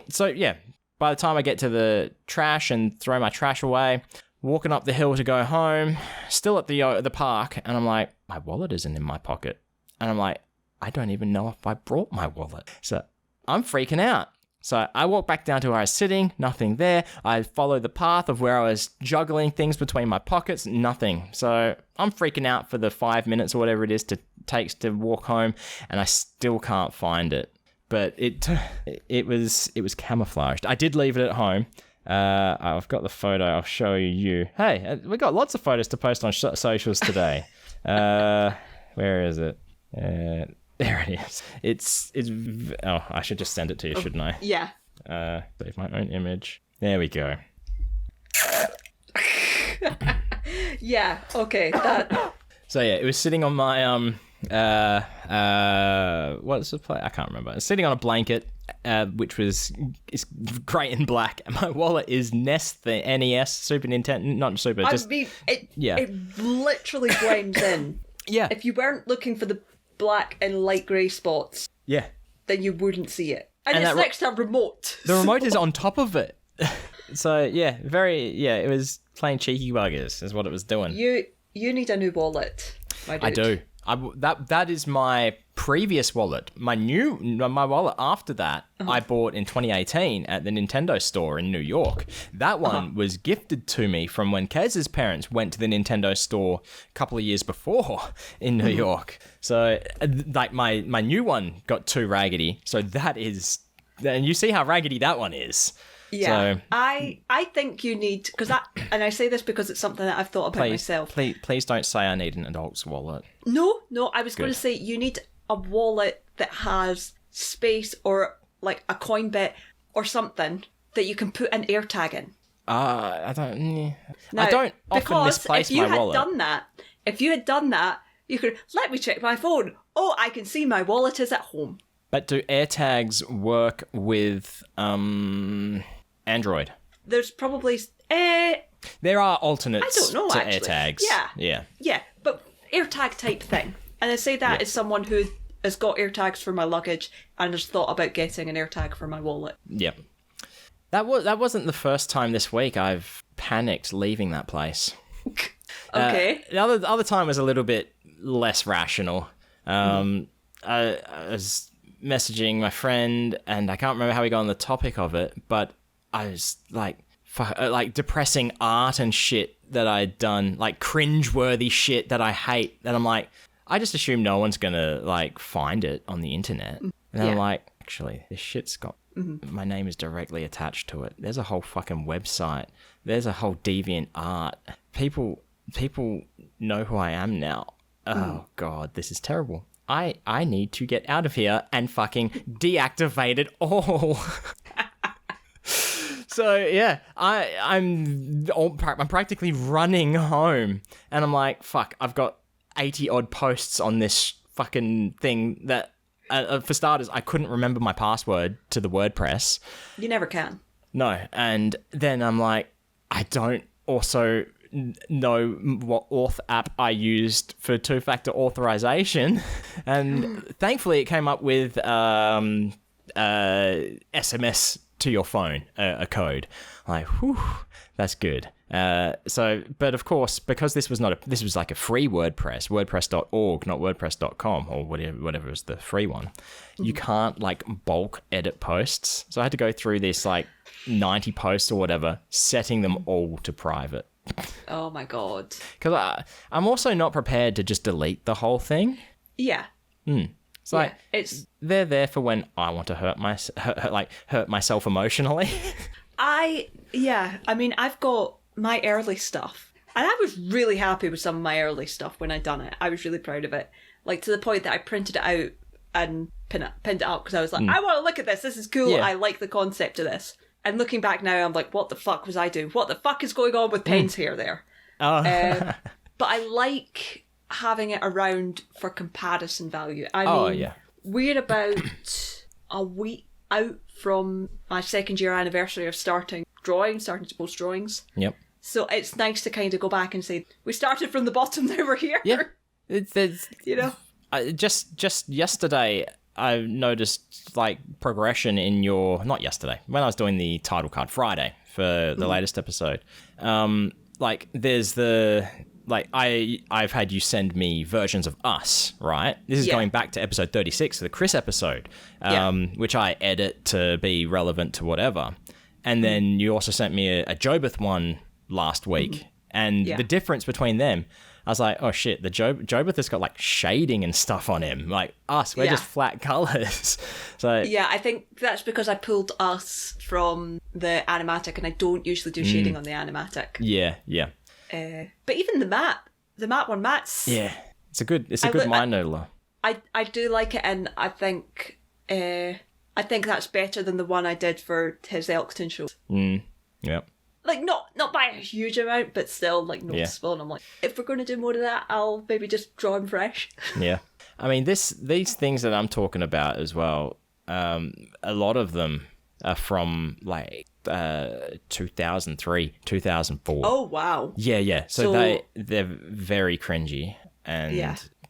So yeah, by the time I get to the trash and throw my trash away, walking up the hill to go home, still at the park, and I'm like, my wallet isn't in my pocket. And I'm like, I don't even know if I brought my wallet. So I'm freaking out. So I walk back down to where I was sitting, nothing there. I follow the path of where I was juggling things between my pockets, nothing. So I'm freaking out for the 5 minutes or whatever it is takes to walk home, and I still can't find it. But it was camouflaged. I did leave it at home. I've got the photo. I'll show you. Hey, we got lots of photos to post on socials today. Where is it? There it is. Oh, I should just send it to you, shouldn't I? Yeah. Save my own image. There we go. Yeah. Okay. So yeah, it was sitting on my what's the play? I can't remember. It's sitting on a blanket. Which is great in black, and my wallet is the NES, Super Nintendo, not Super. It literally blends in. Yeah. If you weren't looking for the black and light grey spots, then you wouldn't see it. And it's next to a remote. The remote is on top of it. So yeah, it was playing cheeky buggers, is what it was doing. You need a new wallet, my dude. I do. That is my previous wallet. My wallet after that, I bought in 2018 at the Nintendo store in New York. That one was gifted to me from when Kez's parents went to the Nintendo store a couple of years before in New York. So, like, my new one got too raggedy. So that is, and you see how raggedy that one is. Yeah, so, I think you need, because that, and I say this because it's something that I've thought about myself. Please don't say I need an adult's wallet. No, I was going to say you need a wallet that has space or like a coin bit or something that you can put an AirTag in. I don't. Now, I don't often misplace my wallet. If you had done that, you could, let me check my phone. Oh, I can see my wallet is at home. But do AirTags work with Android? There's probably there are alternates I don't know, to actually. AirTags. Yeah, but AirTag type thing. And I say that as someone who has got AirTags for my luggage and has thought about getting an AirTag for my wallet. Yep. That wasn't the first time this week I've panicked leaving that place. Okay. The other time was a little bit less rational. I was messaging my friend, and I can't remember how we got on the topic of it, but I was like depressing art and shit that I'd done, like cringe-worthy shit that I hate, and I'm like, I just assume no one's gonna like find it on the internet. And I'm like, actually, this shit's got my name is directly attached to it. There's a whole fucking website. There's a whole deviant art. People know who I am now. Oh god, this is terrible. I need to get out of here and fucking deactivate it all. So yeah, I'm practically running home, and I'm like, fuck, I've got 80 odd posts on this fucking thing that, for starters, I couldn't remember my password to the WordPress. You never can. No. And then I'm like, I don't also know what auth app I used for two-factor authorization. And thankfully it came up with SMS to your phone, a code. Like, whew, that's good. But of course, because this was like a free WordPress, WordPress.org, not WordPress.com or whatever is the free one. You can't like bulk edit posts. So I had to go through this like 90 posts or whatever, setting them all to private. Oh my God. Because I'm also not prepared to just delete the whole thing. Yeah. It's like they're there for when I want to hurt myself emotionally. I mean, I've got my early stuff, and I was really happy with some of my early stuff when I'd done it. I was really proud of it, like to the point that I printed it out and pinned it up because I was like, I want to look at this. This is cool. I like the concept of this. And looking back now, I'm like, what the fuck was I doing? What the fuck is going on with Penn's hair there? But I like having it around for comparison value. I mean, we're about a week out from my second year anniversary of starting to post drawings. Yep. So it's nice to kind of go back and say, we started from the bottom, now we're here. Yeah. It's you know? Just yesterday, I noticed like progression in not yesterday, when I was doing the title card Friday for the latest episode. Like there's I've had you send me versions of Us, right? This is going back to episode 36, the Chris episode, which I edit to be relevant to whatever. And then you also sent me a Jobeth one last week. And the difference between them, I was like, oh shit, the Jobeth has got like shading and stuff on him. Like Us, we're just flat colors. So yeah, I think that's because I pulled Us from the animatic, and I don't usually do shading on the animatic. Yeah. But even the map one, Matt's... Yeah, it's a good mind noodler. I do like it, and I think that's better than the one I did for his Elkton show. Yep. Like, not by a huge amount, but still, like, noticeable. And I'm like, if we're going to do more of that, I'll maybe just draw him fresh. Yeah. I mean, these things that I'm talking about as well, a lot of them are from, like, 2003, 2004. Oh, wow. Yeah. So they're very cringy,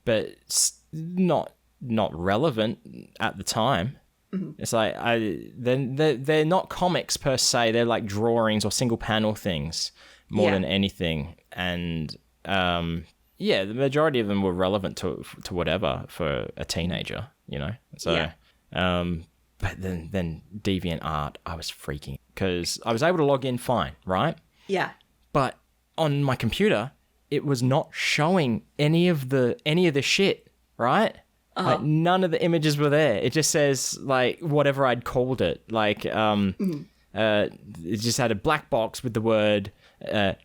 but not relevant at the time. It's like they're not comics per se. They're like drawings or single panel things more than anything. And the majority of them were relevant to whatever for a teenager, you know. So but then DeviantArt, I was freaking because I was able to log in fine, right? Yeah. But on my computer, it was not showing any of the shit, right? Like none of the images were there. It just says like whatever I'd called it. Like it just had a black box with the word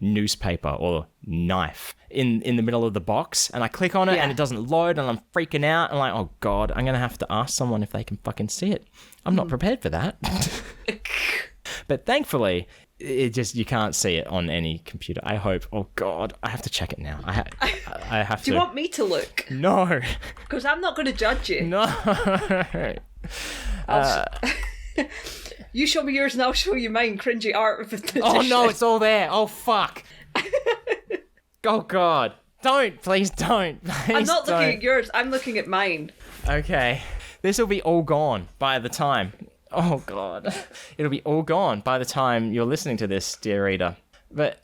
newspaper or knife in the middle of the box, and I click on it and it doesn't load, and I'm freaking out. I'm like, oh god, I'm gonna have to ask someone if they can fucking see it. I'm not prepared for that. But thankfully, you can't see it on any computer. I hope. Oh God, I have to check it now. I have to. Do you want me to look? No. Because I'm not going to judge you. No. You show me yours and I'll show you mine. Cringy art with the Oh no, it's all there. Oh fuck. Oh God. Please don't. Please I'm not looking at yours. I'm looking at mine. Okay. This will be all gone by the time. Oh, God. It'll be all gone by the time you're listening to this, dear reader. But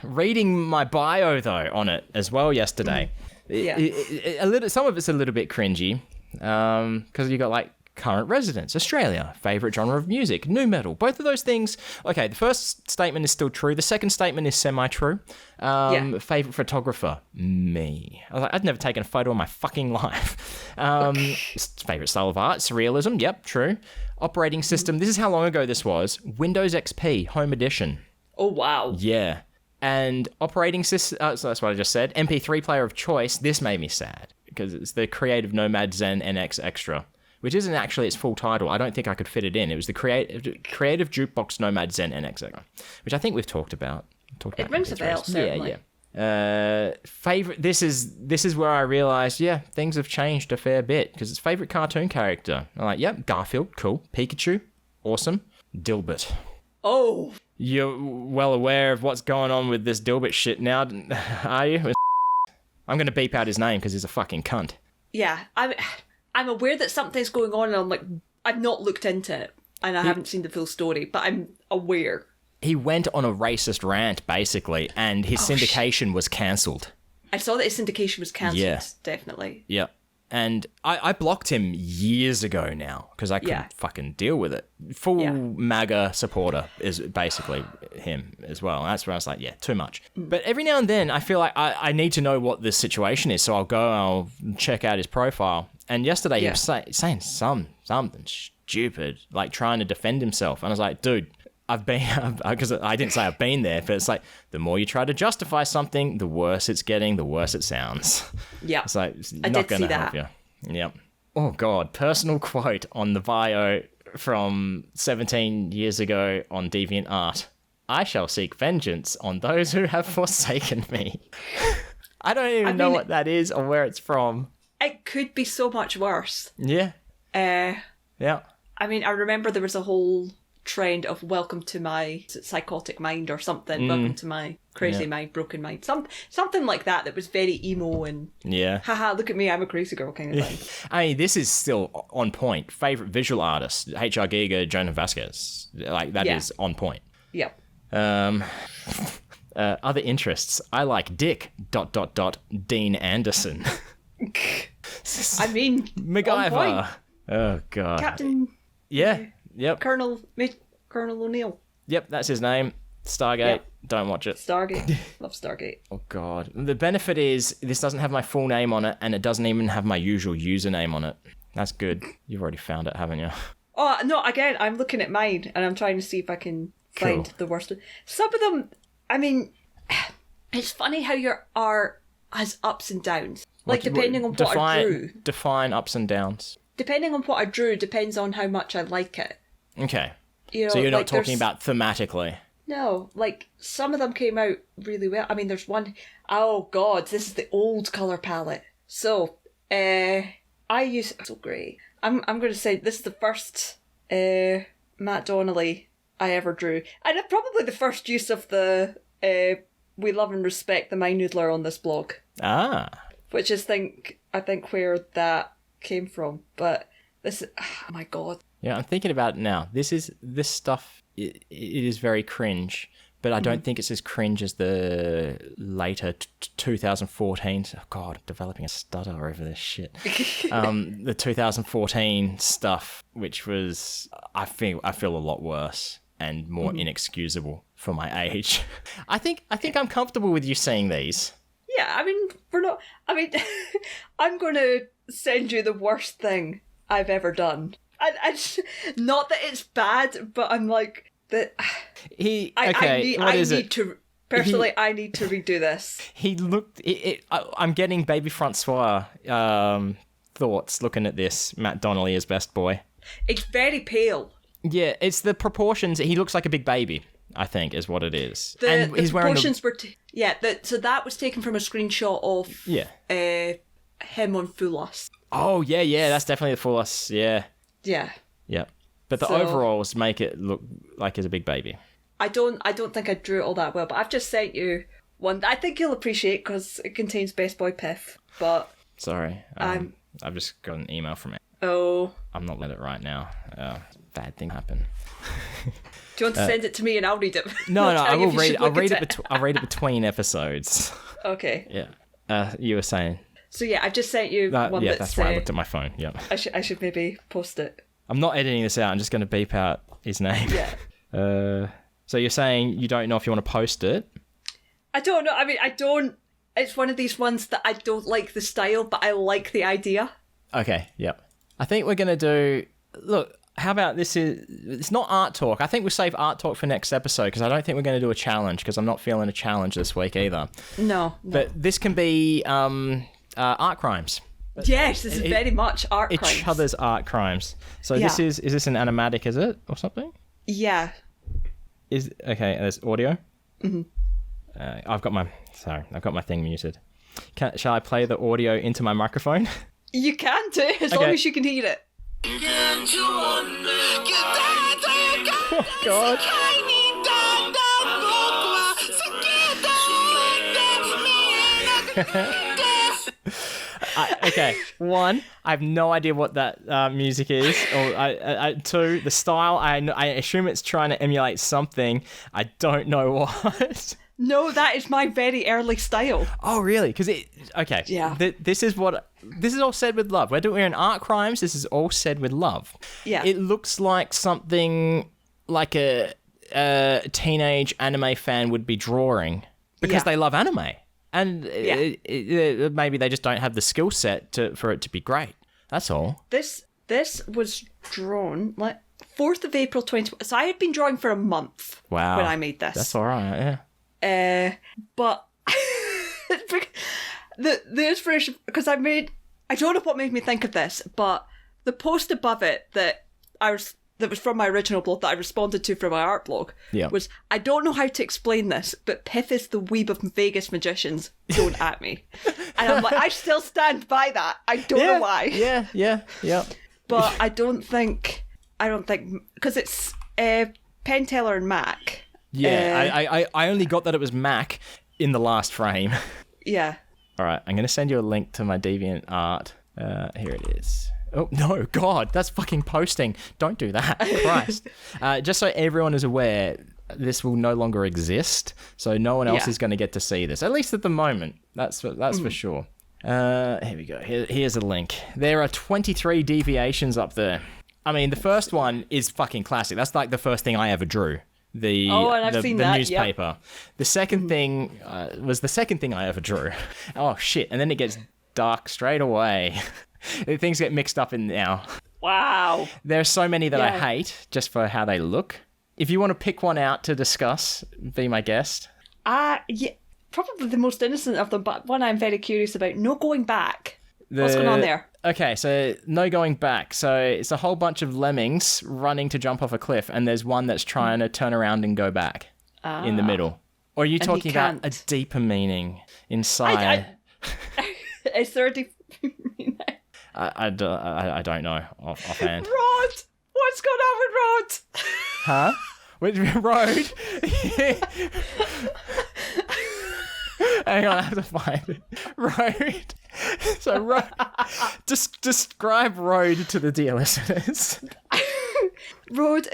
reading my bio, though, on it as well yesterday. Some of it's a little bit cringy because you got, like, current residence, Australia, favourite genre of music, nu metal. Both of those things. Okay, the first statement is still true. The second statement is semi-true. Favourite photographer, me. I was like, I'd never taken a photo in my fucking life. Favourite style of art, surrealism. Yep, true. Operating system. This is how long ago this was. Windows XP, Home Edition. Oh, wow. Yeah. And operating system, so that's what I just said. MP3 player of choice. This made me sad because it's the Creative Nomad Zen NX Extra, which isn't actually its full title. I don't think I could fit it in. It was the Creative Jukebox Nomad Zen NX Extra, which I think we've talked about. It rings a bell, certainly. Yeah. Favorite. This is where I realized, yeah, things have changed a fair bit because it's favorite cartoon character. I'm like, yep, Garfield, cool. Pikachu, awesome. Dilbert. Oh. You're well aware of what's going on with this Dilbert shit now, are you? I'm gonna beep out his name because he's a fucking cunt. Yeah, I'm aware that something's going on, and I'm like, I've not looked into it, and I haven't seen the full story, but I'm aware. He went on a racist rant, basically, and his syndication was cancelled. I saw that his syndication was cancelled, yeah. Definitely. Yeah. And I blocked him years ago now because I couldn't fucking deal with it. Full MAGA supporter is basically him as well. That's where I was like, yeah, too much. But every now and then I feel like I need to know what the situation is. So I'll check out his profile. And yesterday he was saying something stupid, like trying to defend himself. And I was like, dude, I've been, because I didn't say I've been there, but it's like, the more you try to justify something, the worse it's getting, the worse it sounds. Yeah. It's like, it's not going to help you. Yep. Oh, God. Personal quote on the bio from 17 years ago on DeviantArt. I shall seek vengeance on those who have forsaken me. I don't even know what that is or where it's from. It could be so much worse. Yeah. Yeah. I mean, I remember there was a whole trend of welcome to my psychotic mind or something, welcome to my crazy mind, broken mind, something like that was very emo and haha, look at me, I'm a crazy girl kind of thing. I mean, this is still on point. Favorite visual artist, H.R. Giger, Jonah Vasquez, like that is on point. Yep. Other interests, I like Dick ... Dean Anderson. I mean, MacGyver. Oh God, Captain. Yeah. Yep. Colonel O'Neill. Yep, that's his name. Stargate. Yep. Don't watch it. Stargate. Love Stargate. Oh, God. The benefit is this doesn't have my full name on it, and it doesn't even have my usual username on it. That's good. You've already found it, haven't you? Oh, no, again, I'm looking at mine, and I'm trying to see if I can find the worst. Some of them, I mean, it's funny how your art has ups and downs. Like, depending on what I drew. Define ups and downs. Depending on what I drew depends on how much I like it. Okay. You know, so you're not talking about thematically? No, like, some of them came out really well. I mean, there's one... Oh, God, this is the old colour palette. So, I use... So great. I'm going to say this is the first Matt Donnelly I ever drew. And probably the first use of the We Love and Respect the My Noodler on this blog. Ah. Which is, I think where that came from. But this... Oh, my God. Yeah, I'm thinking about it now. This stuff, it is very cringe, but I don't think it's as cringe as the later 2014. Oh God, I'm developing a stutter over this shit. The 2014 stuff, which was, I feel a lot worse and more inexcusable for my age. I think I'm comfortable with you seeing these. Yeah, I mean, we're not. I mean, I'm going to send you the worst thing I've ever done. I not that it's bad, but I'm like that. I need to redo this. He looked. I'm getting Baby Francois thoughts looking at this. Matt Donnelly as best boy. It's very pale. Yeah, it's the proportions. He looks like a big baby, I think, is what it is. And he's proportions were so that was taken from a screenshot of him on Full Us. Oh yeah, that's definitely the Full Us. Yeah. Yeah. Yeah. But the overalls make it look like he's a big baby. I don't think I drew it all that well, but I've just sent you one that I think you'll appreciate because it contains Best Boy Piff. But sorry, I've just got an email from it. Oh. I'm not letting it right now. Bad thing happened. Do you want to send it to me and I'll read it? No, I will read it. I'll read it between episodes. Okay. Yeah. You were saying. So yeah, I've just sent you one that's why I looked at my phone. Yeah. I should maybe post it. I'm not editing this out. I'm just going to beep out his name. Yeah. So you're saying you don't know if you want to post it? I don't know. I mean, I don't. It's one of these ones that I don't like the style, but I like the idea. Okay. Yep. I think we're going to do. Look, how about this? It's not art talk. I think we'll save art talk for next episode because I don't think we're going to do a challenge because I'm not feeling a challenge this week either. No. But this can be. Art crimes. Yes, this is very much art crimes. Each other's art crimes. So this is this an animatic, is it? Or something? Yeah. Okay, there's audio? Mm-hmm. I've got my thing muted. Shall I play the audio into my microphone? You can do, as long as you can hear it. Oh, God. Okay, one, I have no idea what that music is. Or two, the style, I assume it's trying to emulate something. I don't know what. No, that is my very early style. Oh, really? Because Yeah. This is all said with love. We're in art crimes. This is all said with love. Yeah. It looks like something like a teenage anime fan would be drawing because they love anime. And maybe they just don't have the skill set for it to be great. That's all. This was drawn like 4th of April 20. So I had been drawing for a month. Wow. When I made this. That's all right. Yeah. But the inspiration, because I don't know what made me think of this, but the post above it that was from my original blog that I responded to from my art blog was, I don't know how to explain this, but Piff is the weeb of Vegas magicians. Don't at me. And I'm like, I still stand by that. I don't know why. Yeah. But I don't think, because it's Penn Teller and Mac. Yeah, I only got that it was Mac in the last frame. Yeah. All right, I'm going to send you a link to my DeviantArt. Here it is. Oh, no, God, that's fucking posting. Don't do that. Christ. Just so everyone is aware, this will no longer exist, so no one else is going to get to see this, at least at the moment. That's for sure. Here we go. Here's a link. There are 23 deviations up there. I mean, the first one is fucking classic. That's like the first thing I ever drew. I've seen that, newspaper. Yep. The second thing was the second thing I ever drew. Oh, shit. And then it gets dark straight away. Things get mixed up in now. Wow. There are so many that I hate just for how they look. If you want to pick one out to discuss, be my guest. Yeah, probably the most innocent of them, but one I'm very curious about. No going back. What's going on there? Okay, so no going back. So it's a whole bunch of lemmings running to jump off a cliff, and there's one that's trying to turn around and go back in the middle. Or are you talking about a deeper meaning inside? Is there a deeper meaning? I don't know offhand. Rod! What's going on with Rod? Huh? Which road? Hang on, I have to find it. Road. So, road. Just describe road to the dear listeners. Road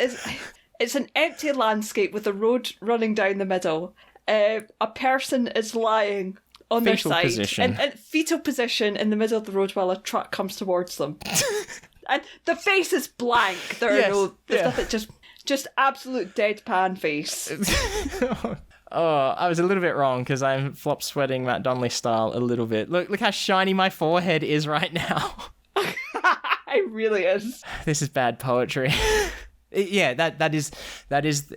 it's an empty landscape with a road running down the middle. A person is lying on their side position. in fetal position in the middle of the road while a truck comes towards them. And the face is blank. There's nothing, just absolute deadpan face. Oh, I was a little bit wrong because I'm flop sweating Matt Donnelly style a little bit. Look how shiny my forehead is right now. It really is. This is bad poetry. Yeah, that is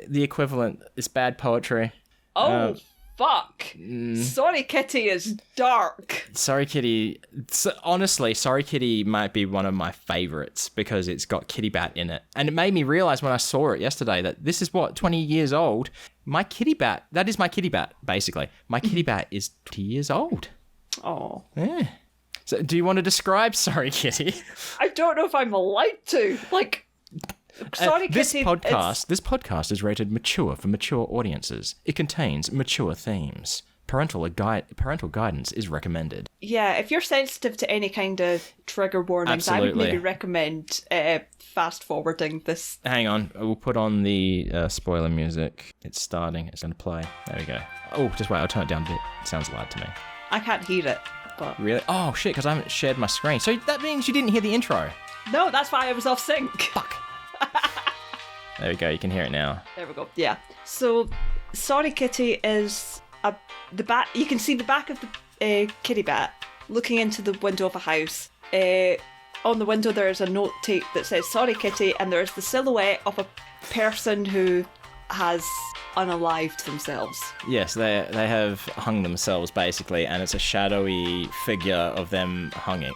the equivalent. It's bad poetry. Oh, fuck. Sorry Kitty is dark. Sorry Kitty. Honestly, Sorry Kitty might be one of my favourites because it's got Kitty Bat in it. And it made me realise when I saw it yesterday that this is 20 years old. My Kitty Bat, that is my Kitty Bat, basically. My Kitty Bat is 20 years old. Oh. Yeah. So do you want to describe Sorry Kitty? I don't know if I'm allowed to. Like, Sorry Kitty... This podcast is rated mature for mature audiences. It contains mature themes. Parental guidance is recommended. Yeah, if you're sensitive to any kind of trigger warnings, Absolutely. I would maybe recommend fast forwarding this. Hang on, we'll put on the spoiler music. It's starting. It's going to play. There we go. Oh, just wait. I'll turn it down a bit. It sounds loud to me. I can't hear it, but... Really? Oh, shit, because I haven't shared my screen. So that means you didn't hear the intro. No, that's why I was off sync. Fuck. There we go. You can hear it now. There we go. Yeah. So, Sorry Kitty is the bat. You can see the back of the kitty bat looking into the window of a house. On the window there is a note tape that says "Sorry Kitty," and there is the silhouette of a person who has unalived themselves. Yes, they have hung themselves basically, and it's a shadowy figure of them hunged.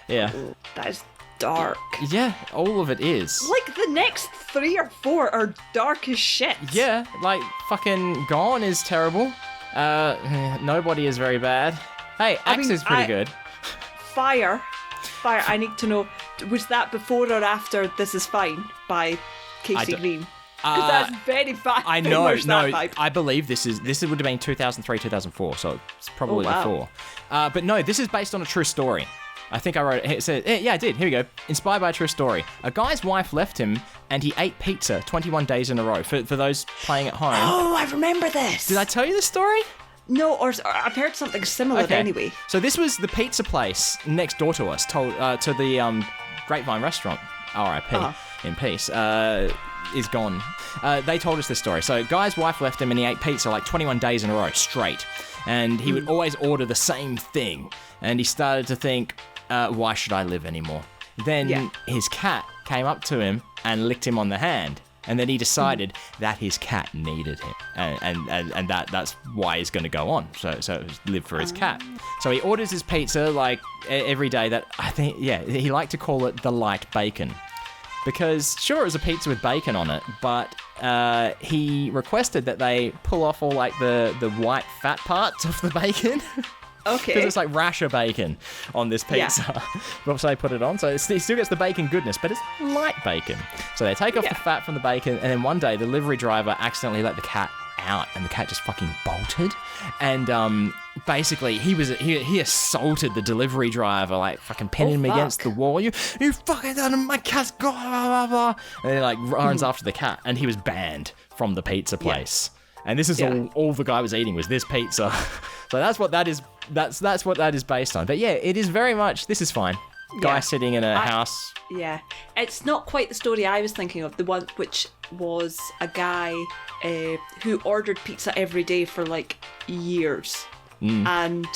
Yeah. That is dark. Yeah, all of it is. Like, the next 3 or 4 are dark as shit. Yeah, like, fucking Gone is terrible. Nobody is very bad. Hey, X is pretty good. Fire, I need to know, was that before or after This Is Fine by Casey Green? Because that's very bad. I know, I believe this would have been 2003, 2004, so it's probably before. But no, this is based on a true story. I think I wrote it. It said, yeah, I did. Here we go. Inspired by a true story. A guy's wife left him and he ate pizza 21 days in a row. For those playing at home. Oh, I remember this. Did I tell you this story? No, or I've heard something similar anyway. So this was the pizza place next door to us, to the Grapevine restaurant, R.I.P. in peace, is gone. They told us this story. So guy's wife left him and he ate pizza like 21 days in a row straight. And he would always order the same thing. And he started to think, why should I live anymore? Then his cat came up to him and licked him on the hand. And then he decided that his cat needed him. And that's why he's going to go on. So live for his cat. So he orders his pizza like every day. That I think, he liked to call it the light bacon. Because, sure, it was a pizza with bacon on it, but he requested that they pull off all, like, the white fat parts of the bacon. Okay. Because it's like rasher bacon on this pizza. Yeah. So they put it on. So it still gets the bacon goodness, but it's light bacon. So they take off the fat from the bacon, and then one day the delivery driver accidentally let the cat out, and the cat just fucking bolted. And basically he assaulted the delivery driver, like fucking pinning him against the wall. You fucking done my cat's gone, blah, blah, blah. And he like runs after the cat, and he was banned from the pizza place. And this is all the guy was eating was this pizza. So that's what that is. That's what that is based on. But yeah, it is very much. This is fine. Guy sitting in a house. Yeah, it's not quite the story I was thinking of. The one which was a guy who ordered pizza every day for like years, and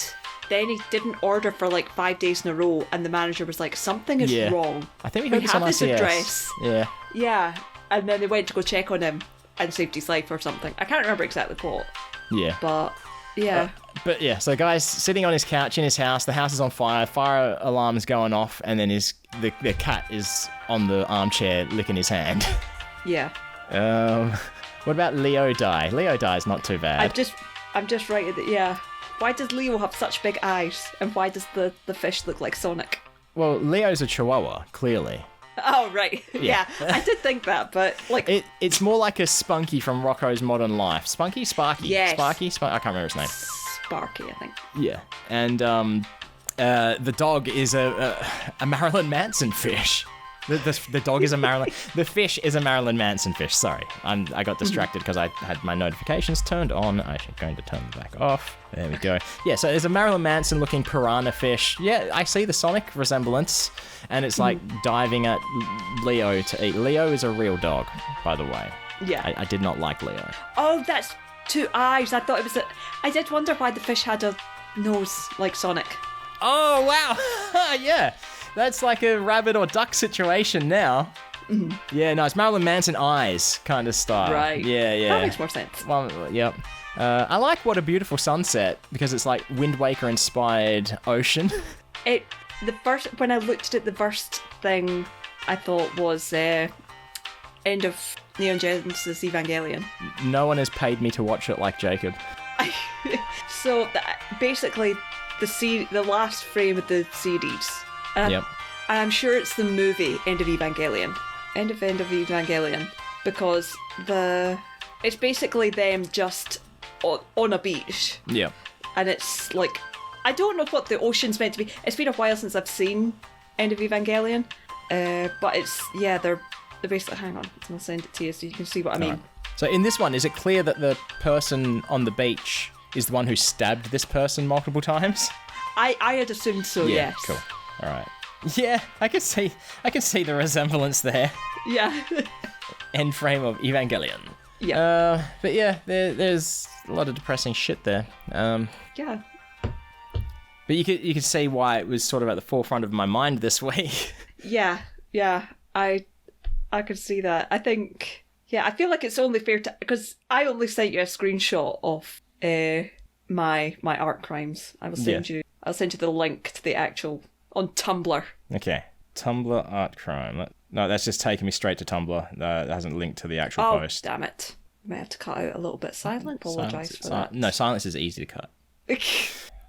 then he didn't order for like 5 days in a row, and the manager was like, "Something is wrong. I think we have this address." Yeah, and then they went to go check on him and saved his life or something. I can't remember exactly what. Yeah, but yeah. But yeah, so guy's sitting on his couch in his house. The house is on fire. Fire alarm's going off, and then the cat is on the armchair licking his hand. Yeah. What about Leo die? Leo die's not too bad. I'm just writing that. Yeah. Why does Leo have such big eyes, and why does the fish look like Sonic? Well, Leo's a Chihuahua, clearly. Oh, right. Yeah. I did think that, but like... It's more like a Spunky from Rocko's Modern Life. Sparky? Yes. Sparky? I can't remember his name. Sparky, I think. Yeah. And the dog is a Marilyn Manson fish. The dog is a Marilyn... The fish is a Marilyn Manson fish. Sorry. I got distracted because I had my notifications turned on. I'm going to turn them back off. There we go. Yeah, so there's a Marilyn Manson looking piranha fish. Yeah, I see the Sonic resemblance. And it's like diving at Leo to eat. Leo is a real dog, by the way. Yeah. I did not like Leo. Oh, that's 2 eyes. I thought it was I did wonder why the fish had a nose like Sonic. Oh, wow. Yeah. That's like a rabbit or duck situation now. Mm-hmm. Yeah, no, it's Marilyn Manson eyes kind of style. Right. Yeah. That makes more sense. Well, yep. I like What a Beautiful Sunset because it's like Wind Waker inspired ocean. When I looked at the first thing I thought was end of Neon Genesis Evangelion. No one has paid me to watch it like Jacob. So basically, the last frame of the series. And I'm sure it's the movie End of Evangelion. End of Evangelion. Because it's basically them just on a beach. Yeah. And it's like, I don't know what the ocean's meant to be. It's been a while since I've seen End of Evangelion. But they're basically, hang on, I'll send it to you so you can see what I mean. Right. So in this one, is it clear that the person on the beach is the one who stabbed this person multiple times? I had assumed so, yes. Cool. All right. Yeah, I can see the resemblance there. Yeah. End frame of Evangelion. Yeah. But yeah, there's a lot of depressing shit there. Yeah. But you could see why it was sort of at the forefront of my mind this week. Yeah. I could see that. I think. Yeah, I feel like it's only fair to, because I only sent you a screenshot of my art crimes. I'll send you the link to the actual on Tumblr. Okay. Tumblr art crime. No, that's just taking me straight to Tumblr. That hasn't linked to the actual post. Oh, damn it. I might have to cut out a little bit silent. Apologise for that. No, silence is easy to cut.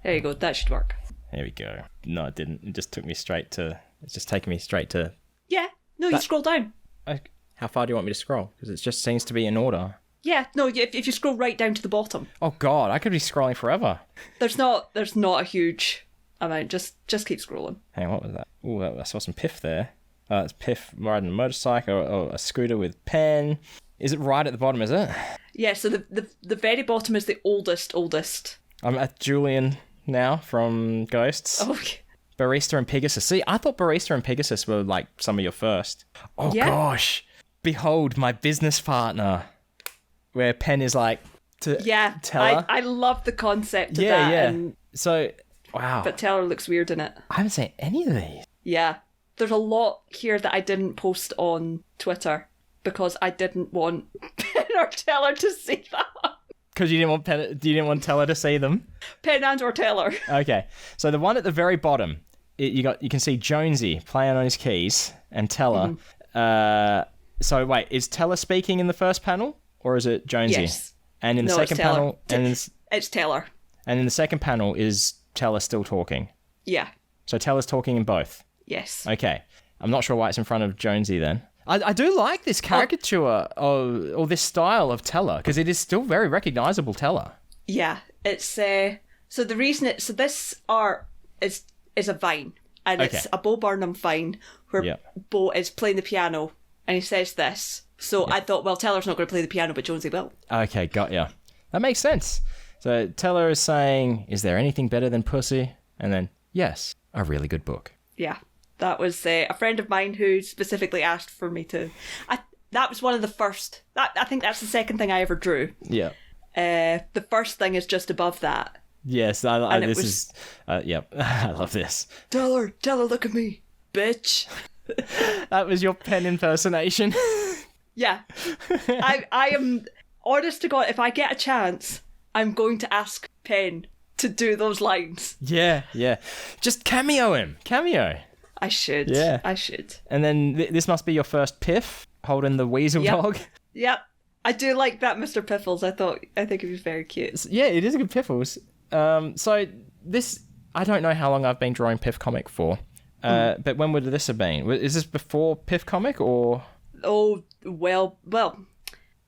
There you go. That should work. There we go. No, it didn't. It just took me straight to... It's just taking me straight to... Yeah. No, you scroll down. How far do you want me to scroll? Because it just seems to be in order. Yeah, no, if you scroll right down to the bottom. Oh, God, I could be scrolling forever. There's not a huge amount. Just keep scrolling. Hang on, what was that? Oh, I saw some Piff there. It's Piff riding a motorcycle or a scooter with pen. Is it right at the bottom, is it? Yeah, so the very bottom is the oldest. I'm at Julian now from Ghosts. Oh, Barista and Pegasus. See, I thought Barista and Pegasus were like some of your first. Oh, yeah. Gosh. Behold, my business partner. Where Pen is like to Teller. I love the concept of that. Yeah. So, wow. But Teller looks weird in it. I haven't seen any of these. Yeah. There's a lot here that I didn't post on Twitter because I didn't want Pen or Teller to see that. Because you didn't want Teller to see them? Pen and or Teller. Okay. So the one at the very bottom, you can see Jonesy playing on his keys and Teller. Mm-hmm. So wait, is Teller speaking in the first panel? Or is it Jonesy? Yes. And in the second panel... It's Teller. And in the second panel, is Teller still talking? Yeah. So Teller's talking in both? Yes. Okay. I'm not sure why it's in front of Jonesy then. I do like this caricature or this style of Teller, because it is still very recognisable Teller. Yeah. It's... So the reason So this art is a vine. And it's a Bo Burnham vine where Bo is playing the piano and he says this. So I thought, well, Teller's not going to play the piano, but Jonesy will. Okay, got ya. That makes sense. So Teller is saying, is there anything better than pussy? And then, yes, a really good book. Yeah, that was a friend of mine who specifically asked for me to... That was one of the first... I think that's the second thing I ever drew. Yeah. The first thing is just above that. Yes, I love this. Teller, look at me, bitch. That was your Pen impersonation. Yeah. I am, honest to God, if I get a chance, I'm going to ask Pen to do those lines. Yeah. Just cameo him. I should. Yeah. I should. And then this must be your first Piff, holding the weasel dog. Yep. I do like that Mr. Piffles. I think it was very cute. Yeah, it is a good Piffles. So this, I don't know how long I've been drawing Piff comic for. But when would this have been? Is this before Piff comic or... Oh, well,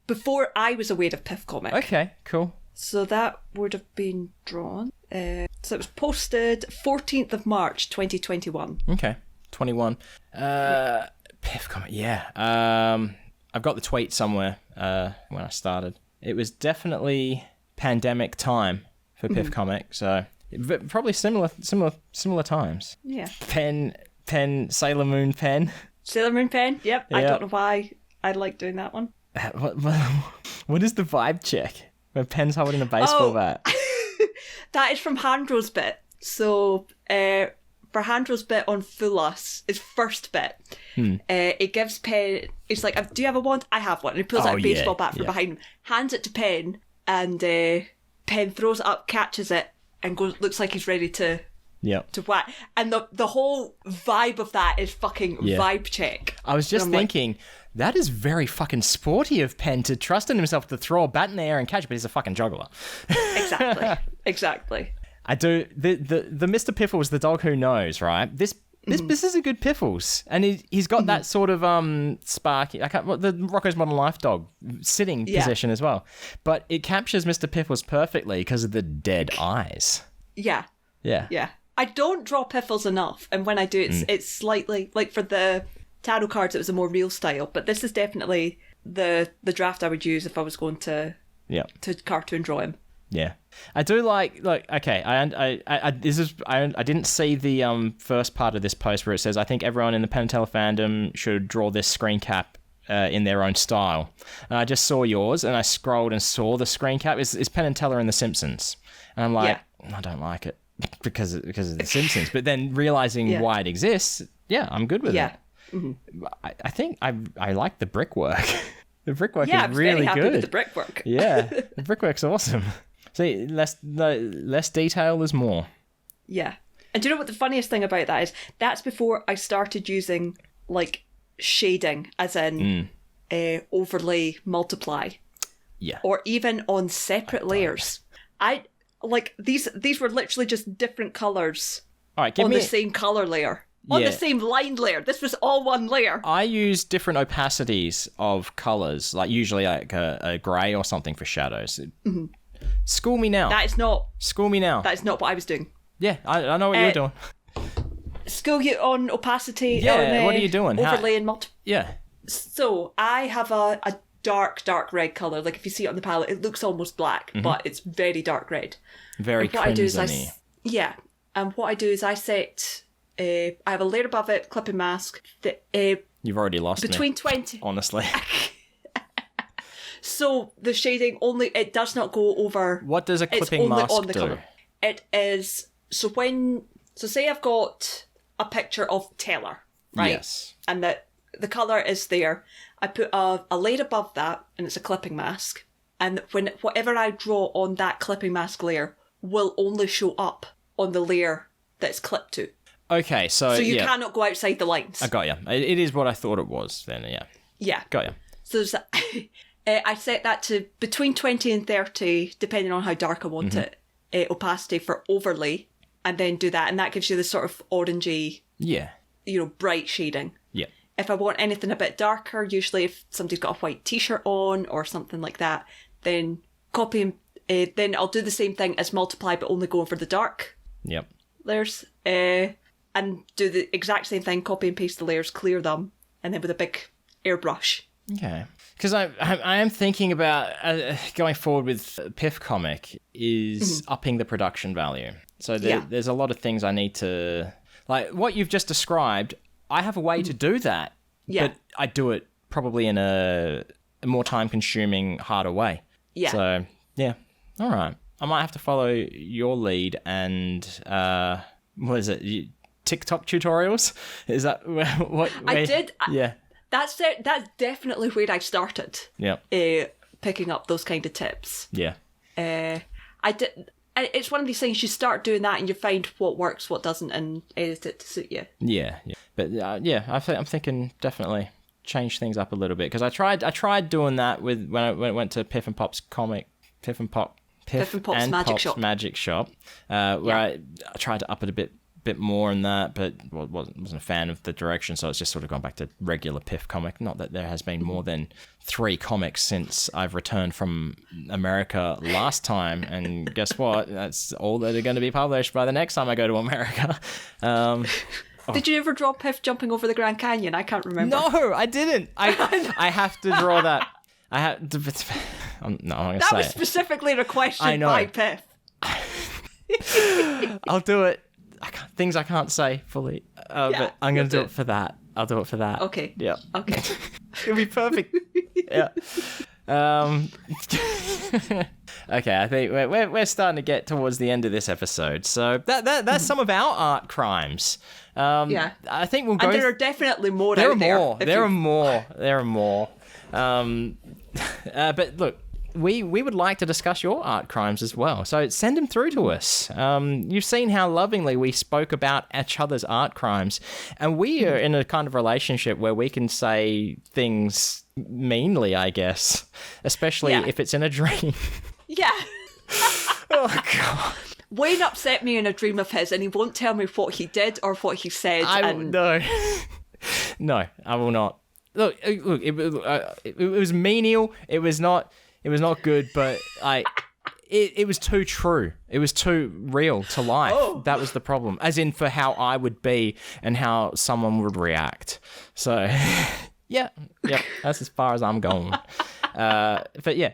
before I was aware of Piff comic. Okay, cool. So that would have been drawn. So it was posted 14th of March, 2021. Okay, 21. Piff comic, yeah. I've got the tweet somewhere when I started. It was definitely pandemic time for Piff comic, so probably similar times. Yeah. Pen, Sailor Moon Pen. Sailor Moon Pen, yep. I don't know why I like doing that one. What is the vibe check? When Pen's holding a baseball bat. That is from Handro's bit. So, for Handro's bit on Full Us, his first bit, it gives Pen... It's like, do you have a wand? I have one. And he pulls out a baseball bat from behind him, hands it to Pen, and Pen throws it up, catches it, and looks like he's ready to... Yep. To whack. And the whole vibe of that is fucking vibe check. I was just thinking, that is very fucking sporty of Pen to trust in himself to throw a bat in the air and catch, but he's a fucking juggler. Exactly. I do. The Mr. Piffles, the dog who knows, right? This is a good Piffles. And he's got that sort of sparky, the Rocco's Modern Life dog sitting position as well. But it captures Mr. Piffles perfectly because of the dead eyes. Yeah. I don't draw Piffles enough, and when I do, it's slightly like for the tarot cards, it was a more real style. But this is definitely the draft I would use if I was going to cartoon draw him. Yeah, I do like okay. I didn't see the first part of this post where it says I think everyone in the Penn and Teller fandom should draw this screen cap in their own style. And I just saw yours, and I scrolled and saw the screen cap. It's Penn and Teller and The Simpsons, and I'm like, I don't like it. Because of The Simpsons, but then realizing why it exists, I'm good with it. Mm-hmm. I think I like the brickwork. The brickwork is really very happy good. With the brickwork. The brickwork's awesome. See, less detail is more. Yeah. And do you know what the funniest thing about that is? That's before I started using, like, shading, as in overlay, multiply. Yeah. Or even on separate layers. These were literally just different colours All right, on the same colour layer. On the same line layer. This was all one layer. I use different opacities of colours, like usually like a grey or something for shadows. Mm-hmm. School me now. School me now. That is not what I was doing. Yeah, I know what you're doing. School you on opacity. Yeah, what are you doing? Overlay and multiply. Yeah. So I have a dark red colour. Like if you see it on the palette, it looks almost black, but it's very dark red. Very crimson-y. And what I do is I set... I have a layer above it, clipping mask. You've already lost between me. 20... Honestly. So the shading it does not go over... What does a clipping mask do? Colour. It is... So say I've got a picture of Taylor, right? Yes. And the colour is there. I put a layer above that, and it's a clipping mask. And whatever I draw on that clipping mask layer will only show up on the layer that it's clipped to. Okay, so you cannot go outside the lines. I got you. It is what I thought it was then, yeah. Yeah. Got you. So I set that to between 20 and 30, depending on how dark I want it, opacity for overlay, and then do that. And that gives you the sort of orangey, bright shading. Yeah. If I want anything a bit darker, usually if somebody's got a white t-shirt on or something like that, then then I'll do the same thing as multiply, but only going for the dark layers. And do the exact same thing, copy and paste the layers, clear them, and then with a big airbrush. Okay. Because I am thinking about going forward with Piff Comic is upping the production value. So there's a lot of things I need to... Like, what you've just described, I have a way to do that. Yeah. But I do it probably in a more time-consuming, harder way. Yeah. So, yeah. All right. I might have to follow your lead and... what is it? TikTok tutorials? Is that what I did? Yeah. That's definitely where I started. Yeah. Picking up those kind of tips. Yeah. I did. It's one of these things, you start doing that and you find what works, what doesn't, and edit it to suit you. Yeah. But I'm thinking definitely change things up a little bit, because I tried doing that when I went to Piff and Pop's Magic Shop, where I tried to up it a bit more in that, but wasn't a fan of the direction, so it's just sort of gone back to regular Piff Comic. Not that there has been more than 3 comics since I've returned from America last time, and guess what? That's all that are going to be published by the next time I go to America. Did you ever draw Piff jumping over the Grand Canyon? I can't remember. No, I didn't. I have to draw that. I have to... I'm not going to say that was specifically requested by Piff. I'll do it. Things I can't say fully, but I'm going to do it for that. I'll do it for that. Okay. Yeah. Okay. It'll be perfect. Yeah. Okay, I think we're starting to get towards the end of this episode. So that's some of our art crimes. I think we'll go. And there are definitely more out there. There are more. But look, we would like to discuss your art crimes as well. So send them through to us. You've seen how lovingly we spoke about each other's art crimes. And we are in a kind of relationship where we can say things meanly, I guess. Especially if it's in a dream. Yeah. Oh, God. Wayne upset me in a dream of his, and he won't tell me what he did or what he said. No. No, I will not. Look, it was menial. It was not good, but it was too true. It was too real to life. Oh. That was the problem. As in for how I would be and how someone would react. So, yeah, that's as far as I'm going. But yeah,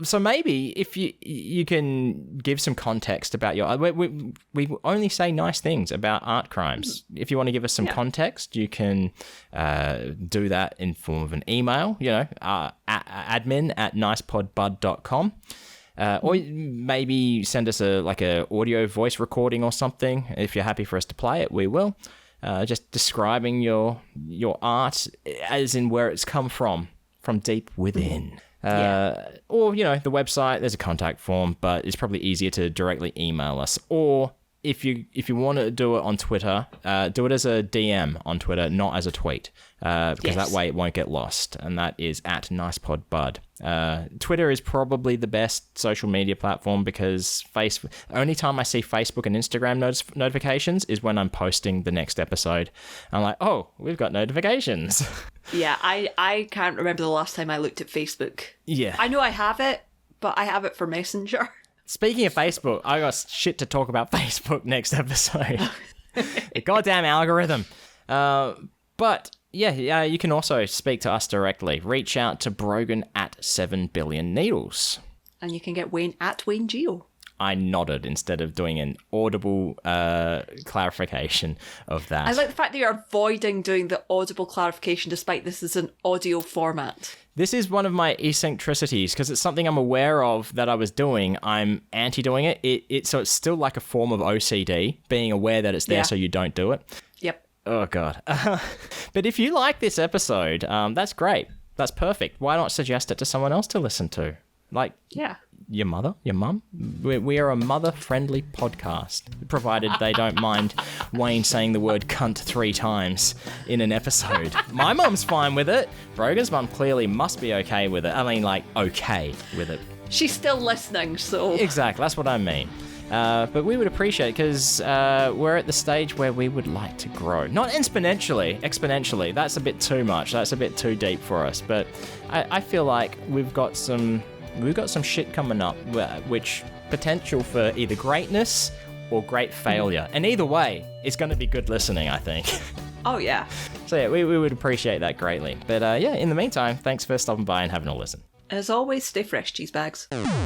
so maybe if you can give some context about your... We only say nice things about art crimes. If you want to give us some context, you can do that in form of an email, admin@nicepodbud.com. Or maybe send us a audio voice recording or something. If you're happy for us to play it, we will. Just describing your art as in where it's come from deep within. Or, the website, there's a contact form, but it's probably easier to directly email us. Or if you want to do it on Twitter, do it as a DM on Twitter, not as a tweet, because that way it won't get lost. And that is at NicePodBud. Twitter is probably the best social media platform because only time I see Facebook and Instagram notifications is when I'm posting the next episode. I'm like, oh, we've got notifications. Yeah, I can't remember the last time I looked at Facebook. Yeah. I know I have it, but I have it for Messenger. Speaking of Facebook, I got shit to talk about Facebook next episode. The goddamn algorithm. But yeah, you can also speak to us directly. Reach out to Brogan at 7 billion needles. And you can get Wayne at Wayne Geo. I nodded instead of doing an audible clarification of that. I like the fact that you're avoiding doing the audible clarification despite this is an audio format. This is one of my eccentricities because it's something I'm aware of that I was doing. I'm anti-doing it. So it's still like a form of OCD, being aware that it's there so you don't do it. Yep. Oh, God. But if you like this episode, that's great. That's perfect. Why not suggest it to someone else to listen to? Like, your mother, your mum. We are a mother-friendly podcast, provided they don't mind Wayne saying the word cunt 3 times in an episode. My mum's fine with it. Brogan's mum clearly must be okay with it. I mean, like, okay with it. She's still listening, so... Exactly, that's what I mean. But we would appreciate it because we're at the stage where we would like to grow. Not exponentially. That's a bit too much. That's a bit too deep for us. But I feel like we've got some shit coming up, which potential for either greatness or great failure. And either way, it's going to be good listening, I think. Oh, yeah. So yeah, we would appreciate that greatly. But in the meantime, thanks for stopping by and having a listen. As always, stay fresh, cheese bags.